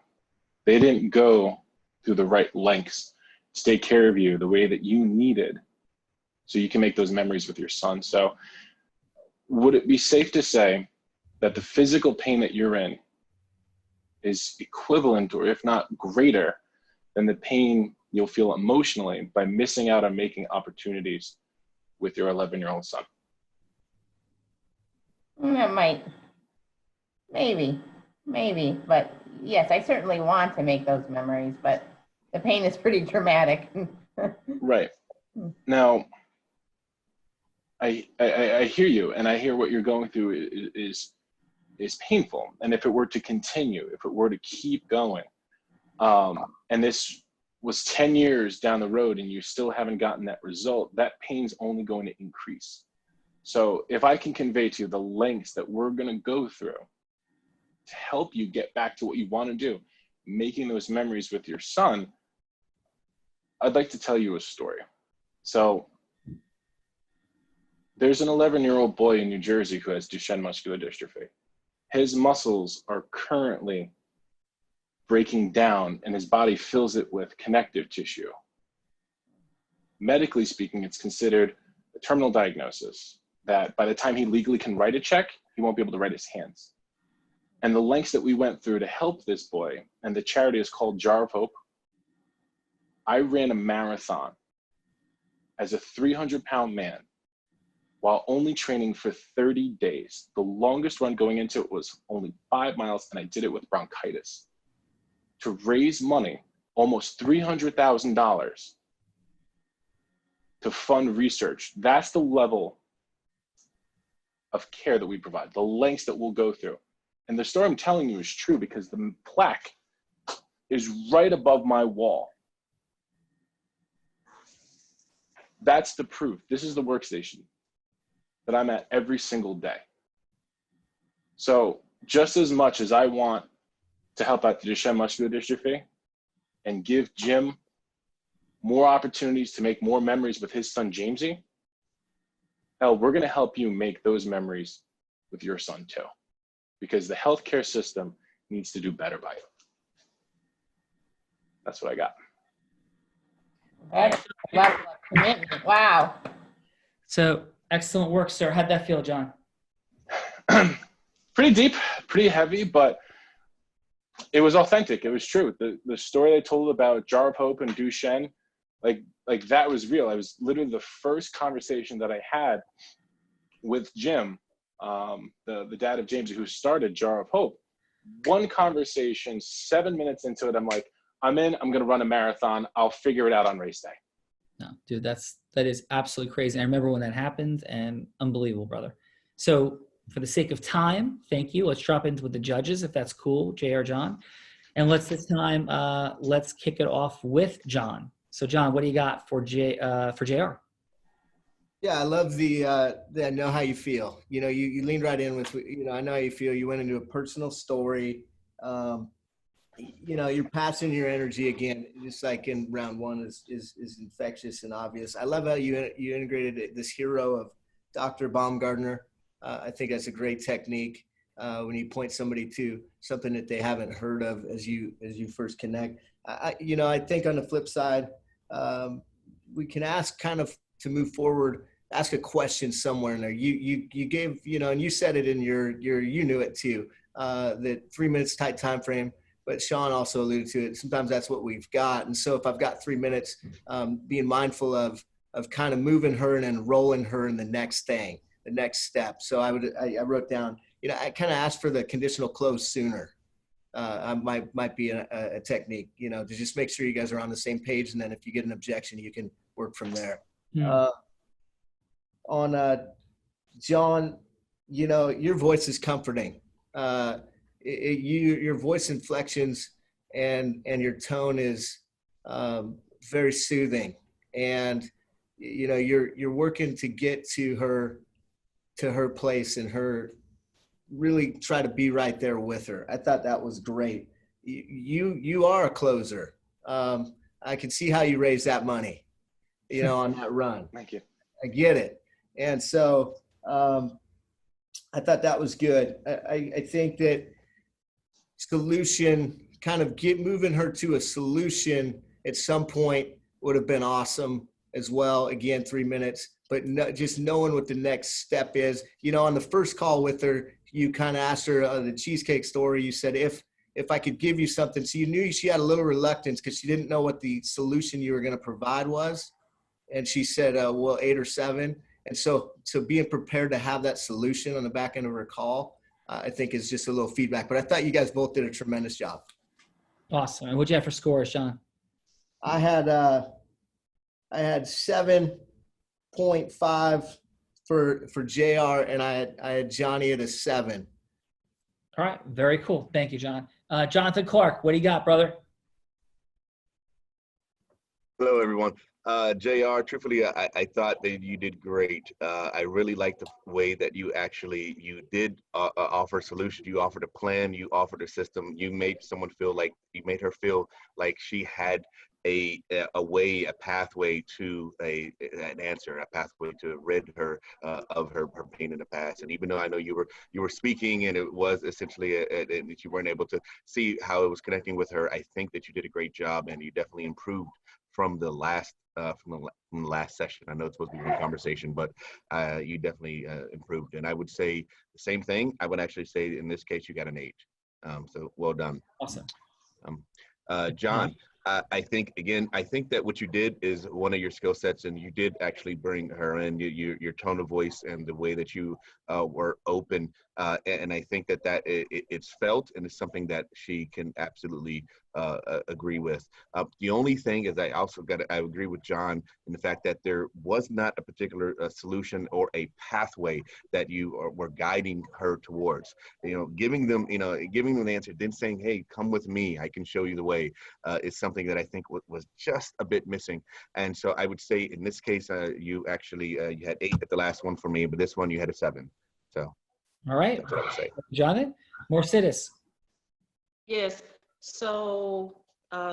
They didn't go through the right lengths to take care of you the way that you needed so you can make those memories with your son. So would it be safe to say that the physical pain that you're in is equivalent, or if not greater, than the pain you'll feel emotionally by missing out on making opportunities with your 11-year-old son? That might, maybe, but yes, I certainly want to make those memories, but the pain is pretty dramatic. Right. Now, I hear you, and I hear what you're going through is painful. And if it were to continue, if it were to keep going, and this was 10 years down the road and you still haven't gotten that result, that pain's only going to increase. So if I can convey to you the lengths that we're going to go through to help you get back to what you want to do, making those memories with your son, I'd like to tell you a story. So there's an 11-year-old boy in New Jersey who has Duchenne muscular dystrophy. His muscles are currently breaking down and his body fills it with connective tissue. Medically speaking, it's considered a terminal diagnosis that by the time he legally can write a check, he won't be able to write his hands. And the lengths that we went through to help this boy, and the charity is called Jar of Hope. I ran a marathon as a 300-pound man while only training for 30 days. The longest run going into it was only 5 miles, and I did it with bronchitis. To raise money, almost $300,000 to fund research. That's the level of care that we provide, the lengths that we'll go through. And the story I'm telling you is true because the plaque is right above my wall. That's the proof. This is the workstation that I'm at every single day. So just as much as I want to help out the Duchenne muscular dystrophy and give Jim more opportunities to make more memories with his son, Jamesy, hell, we're gonna help you make those memories with your son too, because the healthcare system needs to do better by you. That's what I got. That's a level of commitment. Wow. So excellent work, sir. How'd that feel, John? Pretty deep, pretty heavy, but it was authentic. It was true. The story I told about Jar of Hope and Duchenne, like that was real. I was literally the first conversation that I had with Jim, the dad of James, who started Jar of Hope. One conversation, 7 minutes into it, I'm like, I'm in, I'm going to run a marathon. I'll figure it out on race day. No, dude, that is absolutely crazy. I remember when that happened, and unbelievable, brother. So for the sake of time, thank you. Let's drop into with the judges, if that's cool, JR, John. And let's kick it off with John. So John, what do you got for JR? Yeah, I love the I know how you feel. You know, you leaned right in with, I know how you feel. You went into a personal story. You're passing your energy again, just like in round one is infectious and obvious. I love how you integrated this hero of Dr. Baumgartner. I think that's a great technique when you point somebody to something that they haven't heard of as you first connect. I think on the flip side, we can ask kind of to move forward, ask a question somewhere in there. You gave, and you said it in your you knew it too, that 3 minutes tight time frame. But Sean also alluded to it. Sometimes that's what we've got. And so if I've got 3 minutes, being mindful of kind of moving her and enrolling her in the next thing, the next step. So I wrote down, I kind of asked for the conditional close sooner. Might be a technique, to just make sure you guys are on the same page. And then if you get an objection, you can work from there. On John, you know, your voice is comforting. Your voice inflections and your tone is very soothing, and you know, you're working to get to her place and her really try to be right there with her. I thought that was great. You are a closer. I can see how you raised that money, you know, on that run. Thank you. I get it. And so I thought that was good. I think that solution, kind of moving her to a solution at some point would have been awesome as well. Again, 3 minutes, but just knowing what the next step is. You know, on the first call with her, you kind of asked her the cheesecake story. You said, if I could give you something. So you knew she had a little reluctance because she didn't know what the solution you were going to provide was. And she said, well, 8 or 7. And so being prepared to have that solution on the back end of her call, I think is just a little feedback. But I thought you guys both did a tremendous job. Awesome. And what'd you have for scores, Sean? I had 7.5 for JR, and I had Johnny at a 7. All right. Very cool. Thank you, John. Jonathan Clark, what do you got, brother? Hello, everyone. JR, truthfully, I thought that you did great. I really liked the way that you did offer solutions. You offered a plan, you offered a system, you made her feel like she had a way, a pathway to an answer, a pathway to rid her of her pain in the past. And even though I know you were speaking and it was essentially that you weren't able to see how it was connecting with her, I think that you did a great job and you definitely improved from the last session. I know it's supposed to be one conversation, but you definitely improved. And I would say the same thing. I would actually say in this case you got an 8. So well done. Awesome. John, I think that what you did is one of your skill sets, and you did actually bring her in, your tone of voice and the way that you were open. And I think that it's felt, and it's something that she can absolutely agree with. The only thing is I agree with John in the fact that there was not a particular solution or a pathway that you were guiding her towards. You know, giving them the answer, then saying, hey, come with me, I can show you the way, is something that I think was just a bit missing. And so I would say in this case, you actually, you had 8 at the last one for me, but this one you had a 7. So. All right. That's what I would say. Jonathan, Mercedes. Yes. So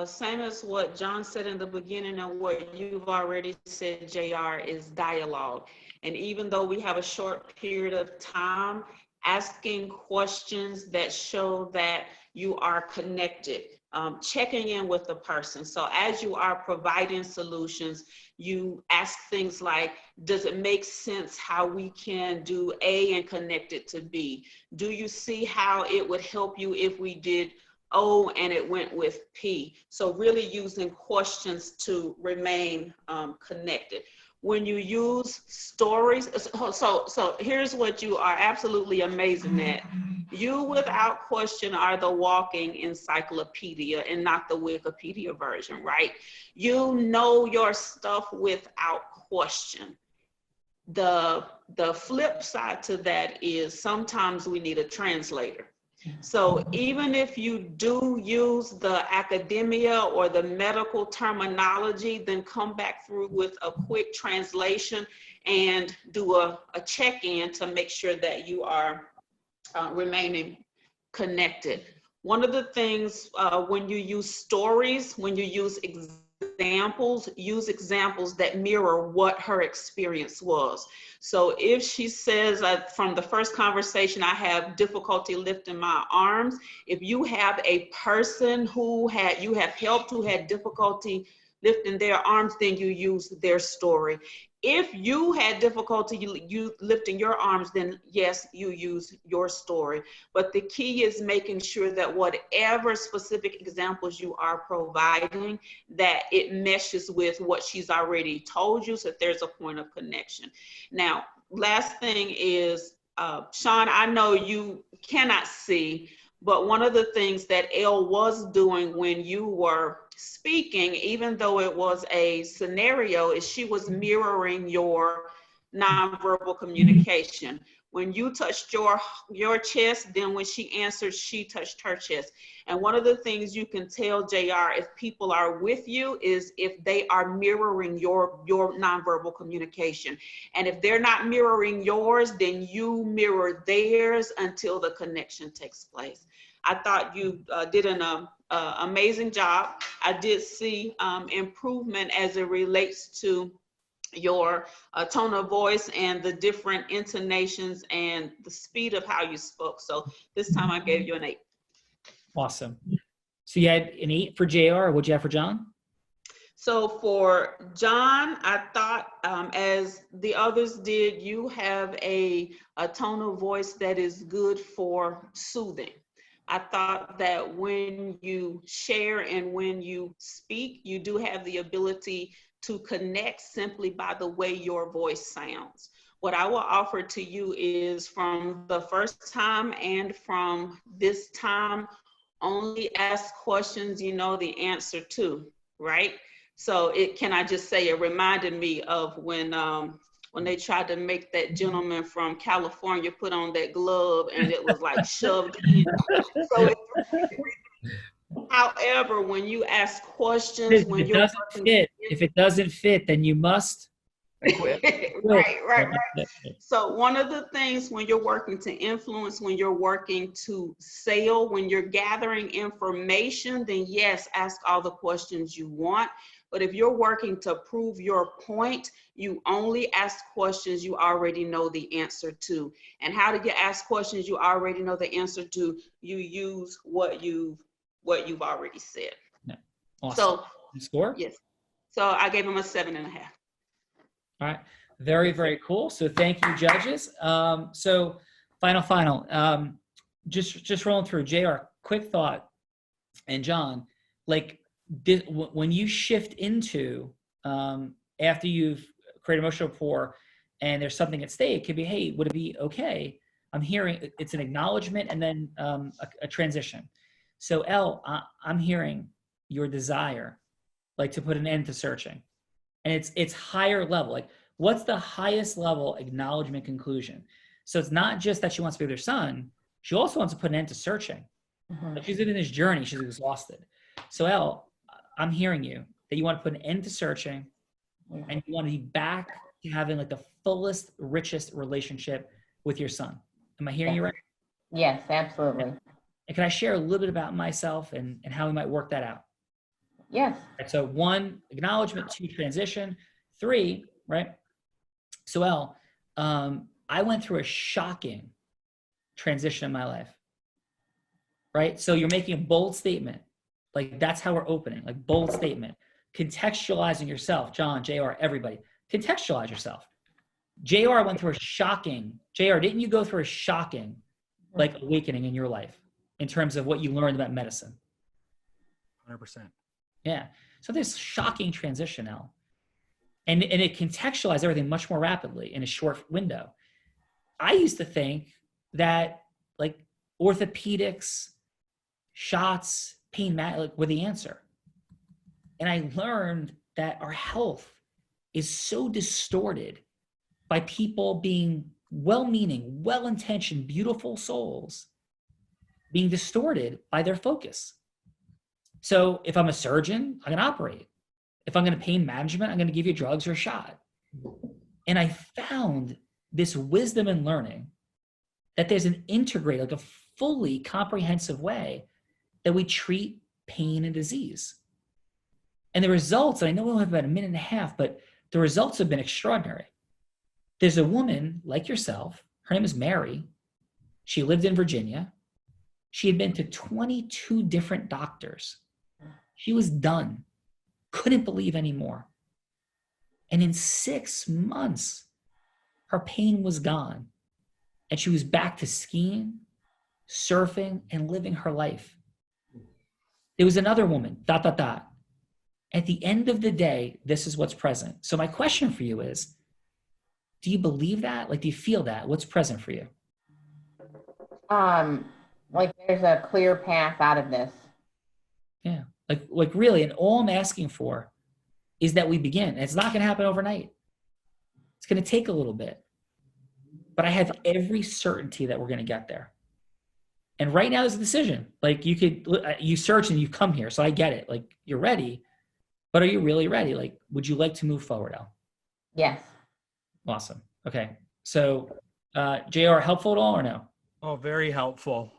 same as what John said in the beginning and what you've already said, JR, is dialogue. And even though we have a short period of time, asking questions that show that you are connected, checking in with the person. So as you are providing solutions, you ask things like, does it make sense how we can do A and connect it to B? Do you see how it would help you if we did O and it went with P? So really using questions to remain connected. When you use stories, so here's what you are absolutely amazing at. You, without question, are the walking encyclopedia and not the Wikipedia version, right? You know your stuff without question. The flip side to that is sometimes we need a translator. So even if you do use the academia or the medical terminology, then come back through with a quick translation and do a check-in to make sure that you are remaining connected. One of the things when you use stories, when you use examples, use examples that mirror what her experience was. So if she says from the first conversation, I have difficulty lifting my arms, if you have a person who you have helped who had difficulty lifting their arms, then you use their story. If you had difficulty you lifting your arms, then yes, you use your story. But the key is making sure that whatever specific examples you are providing, that it meshes with what she's already told you, so that there's a point of connection. Now, last thing is, Sean, I know you cannot see, but one of the things that Elle was doing when you were speaking, even though it was a scenario, is she was mirroring your nonverbal communication. When you touched your chest, then when she answered, she touched her chest. And one of the things you can tell JR if people are with you is if they are mirroring your nonverbal communication. And if they're not mirroring yours, then you mirror theirs until the connection takes place. I thought you did an amazing job. I did see improvement as it relates to your tone of voice and the different intonations and the speed of how you spoke. So this time I gave you an 8. Awesome. So you had an 8 for JR. What'd you have for John? So for John, I thought as the others did, you have a tone of voice that is good for soothing. I thought that when you share and when you speak, you do have the ability to connect simply by the way your voice sounds. What I will offer to you is from the first time and from this time, only ask questions you know the answer to, right? So I just say, it reminded me of when they tried to make that gentleman from California put on that glove and it was like shoved in. So however, when you ask questions, if it doesn't fit, then you must quit. Right. So one of the things when you're working to influence, when you're working to sell, when you're gathering information, then yes, ask all the questions you want. But if you're working to prove your point, you only ask questions you already know the answer to. And how do you ask questions you already know the answer to? You use what you've already said. Yeah. Awesome. So score? Yes. So I gave him a 7.5. All right. Very, very cool. So thank you, judges. So final. Just rolling through. JR, quick thought. And John, when you shift into after you've created emotional rapport and there's something at stake, it could be, hey, would it be okay? I'm hearing it's an acknowledgement and then a transition. So Elle, I'm hearing your desire, to put an end to searching. And it's higher level. What's the highest level acknowledgement conclusion? So it's not just that she wants to be with her son. She also wants to put an end to searching. Mm-hmm. She's in this journey. She's exhausted. So Elle, I'm hearing you that you want to put an end to searching and you want to be back to having the fullest, richest relationship with your son. Am I hearing you right? Yes, absolutely. And can I share a little bit about myself and how we might work that out? Yes. Right, so 1, acknowledgement, 2, transition, 3, right? So Elle, I went through a shocking transition in my life, right? So you're making a bold statement. That's how we're opening, bold statement. Contextualizing yourself, John, JR, everybody. Contextualize yourself. JR went through a shocking, JR, didn't you go through a shocking, awakening in your life in terms of what you learned about medicine? 100%. Yeah. So this shocking transition now. And it contextualized everything much more rapidly in a short window. I used to think that orthopedics, shots, pain were the answer. And I learned that our health is so distorted by people being well-meaning, well-intentioned, beautiful souls being distorted by their focus. So if I'm a surgeon, I'm going to operate. If I'm going to pain management, I'm going to give you drugs or a shot. And I found this wisdom and learning that there's an integrated, a fully comprehensive way that we treat pain and disease. And the results, and I know we only have about a minute and a half, but the results have been extraordinary. There's a woman like yourself, her name is Mary. She lived in Virginia. She had been to 22 different doctors. She was done, couldn't believe anymore. And in 6 months, her pain was gone. And she was back to skiing, surfing, and living her life. There was another woman, ... At the end of the day, this is what's present. So my question for you is, do you believe that? Do you feel that? What's present for you? There's a clear path out of this. Yeah. Really, and all I'm asking for is that we begin. It's not going to happen overnight. It's going to take a little bit. but I have every certainty that we're going to get there. And right now there's a decision. Like you search and you come here. So I get it. Like you're ready, but are you really ready? Like, would you like to move forward, Al? Yes. Awesome. Okay. So, JR, helpful at all or no? Oh, very helpful.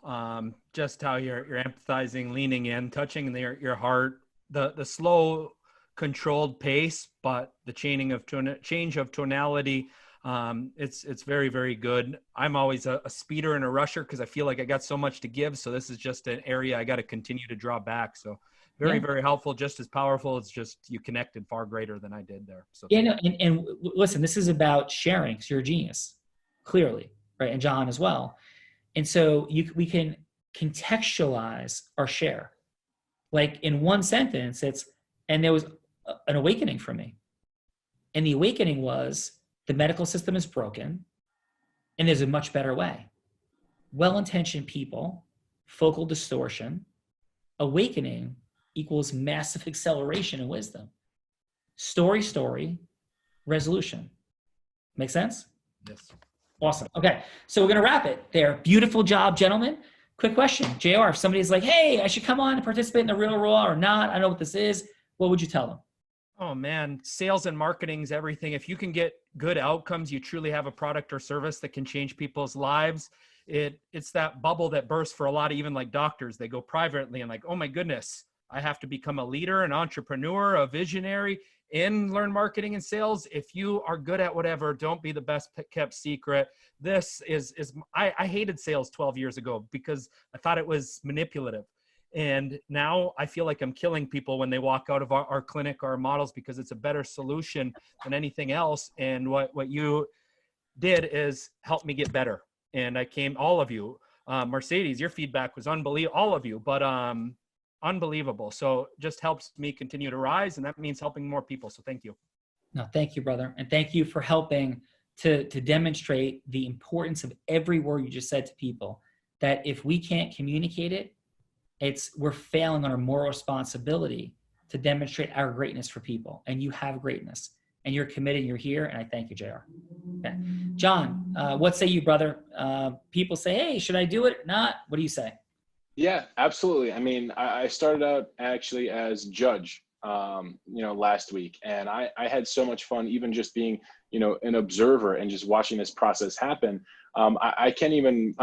Just how you're empathizing, leaning in, touching your heart, the slow, controlled pace, but the change of tonality. It's very, very good. I'm always a speeder and a rusher because I feel like I got so much to give. So this is just an area I got to continue to draw back. So very, very helpful, just as powerful. It's just you connected far greater than I did there. So yeah, no, and listen, this is about sharing. So you're a genius, clearly, right? And John as well. And so we can contextualize our share. Like in one sentence, and there was an awakening for me. And the awakening was the medical system is broken and there's a much better way. Well-intentioned people, focal distortion, awakening equals massive acceleration and wisdom. Story, resolution. Make sense? Yes. Awesome. Okay. So we're going to wrap it there. Beautiful job, gentlemen. Quick question. JR, if somebody's like, hey, I should come on and participate in the Real Raw or not, I know what this is, what would you tell them? Oh man, sales and marketing is everything. If you can get good outcomes, you truly have a product or service that can change people's lives. It's that bubble that bursts for a lot of even like doctors. They go privately and like, oh my goodness, I have to become a leader, an entrepreneur, a visionary, and learn marketing and sales. If you are good at whatever, don't be the best kept secret. This I hated sales 12 years ago because I thought it was manipulative. And now I feel like I'm killing people when they walk out of our clinic or our models because it's a better solution than anything else. And what you did is help me get better. And all of you, Mercedes, your feedback was unbelievable, all of you, but unbelievable. So just helps me continue to rise, and that means helping more people. So thank you. No, thank you, brother. And thank you for helping to demonstrate the importance of every word you just said to people, that if we can't communicate it, we're failing on our moral responsibility to demonstrate our greatness for people. And you have greatness and you're committed, you're here. And I thank you, JR. Okay. John, what say you, brother? People say, hey, should I do it or not? What do you say? Yeah, absolutely. I mean, I started out actually as judge, last week, and I had so much fun, even just being, an observer and just watching this process happen. I'm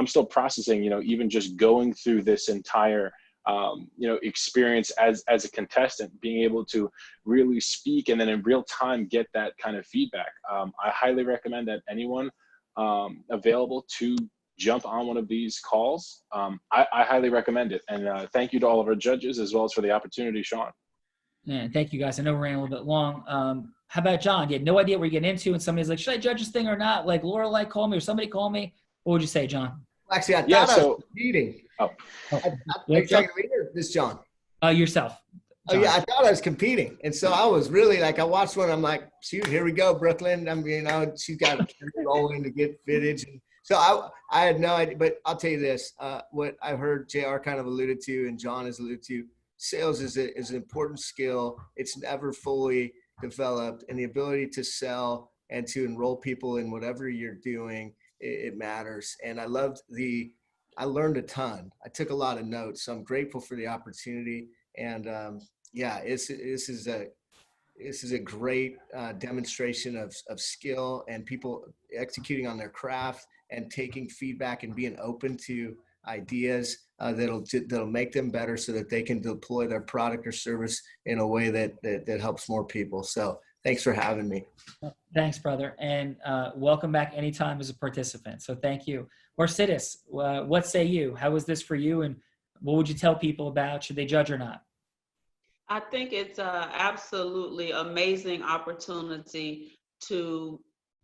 still processing, even just going through this entire, experience as a contestant, being able to really speak and then in real time get that kind of feedback. I highly recommend that anyone available to jump on one of these calls. I highly recommend it. And thank you to all of our judges as well as for the opportunity, Sean. Yeah, thank you guys. I know we ran a little bit long. How about John? You had no idea what you're getting into and somebody's like, should I judge this thing or not? Like Lorelai called me or somebody called me. What would you say, John? Actually, I thought I was competing. This John. Yourself. John. Oh yeah, I thought I was competing. And so I was really like, I watched one, I'm like, shoot, here we go, Brooklyn. I mean, she's got to rolling to get footage. And so I had no idea, but I'll tell you this, what I heard JR kind of alluded to and John has alluded to, sales is an important skill. It's never fully developed, and the ability to sell and to enroll people in whatever you're doing, it matters. And I learned a ton. I took a lot of notes. So I'm grateful for the opportunity. And this is a great demonstration of skill and people executing on their craft and taking feedback and being open to ideas that'll make them better so that they can deploy their product or service in a way that helps more people. So thanks for having me. Thanks, brother. And welcome back anytime as a participant. So thank you. Mercedes, what say you? How was this for you? And what would you tell people about? Should they judge or not? I think it's an absolutely amazing opportunity to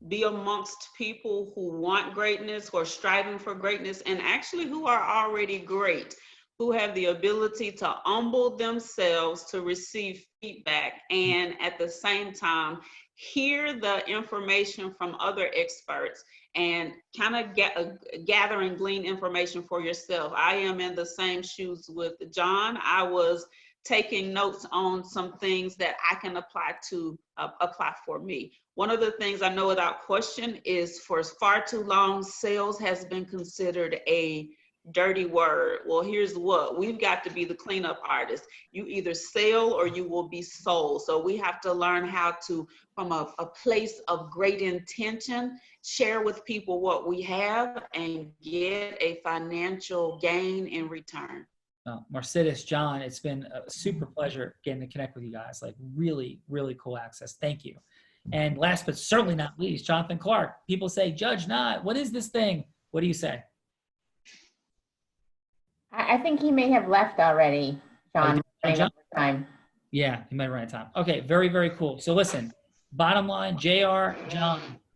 be amongst people who want greatness, who are striving for greatness, and actually who are already great, who have the ability to humble themselves to receive feedback and at the same time hear the information from other experts and kind of gather and glean information for yourself. I am in the same shoes with John. I was taking notes on some things that I can apply for me. One of the things I know without question is for far too long, sales has been considered a dirty word. Well, here's what, we've got to be the cleanup artist. You either sell or you will be sold. So we have to learn how to, from a place of great intention, share with people what we have and get a financial gain in return. Mercedes, John, it's been a super pleasure getting to connect with you guys. Like really, really cool access. Thank you. And last but certainly not least, Jonathan Clark. People say, Judge Not, what is this thing? What do you say? I think he may have left already, John. John? Time. Yeah, he might run out of time. Okay, very, very cool. So listen, bottom line, JR,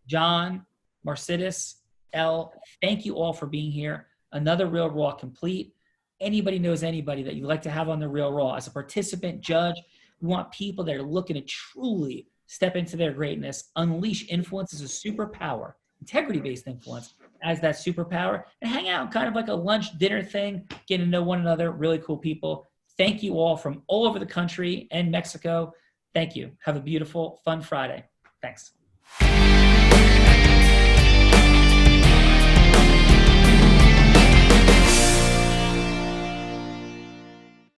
John, Mercedes, L, thank you all for being here. Another Real Raw complete. Anybody knows anybody that you'd like to have on the Real Raw as a participant, judge. We want people that are looking to truly step into their greatness, unleash influence as a superpower, integrity-based influence as that superpower, and hang out kind of like a lunch, dinner thing, getting to know one another, really cool people. Thank you all from all over the country and Mexico. Thank you. Have a beautiful, fun Friday. Thanks.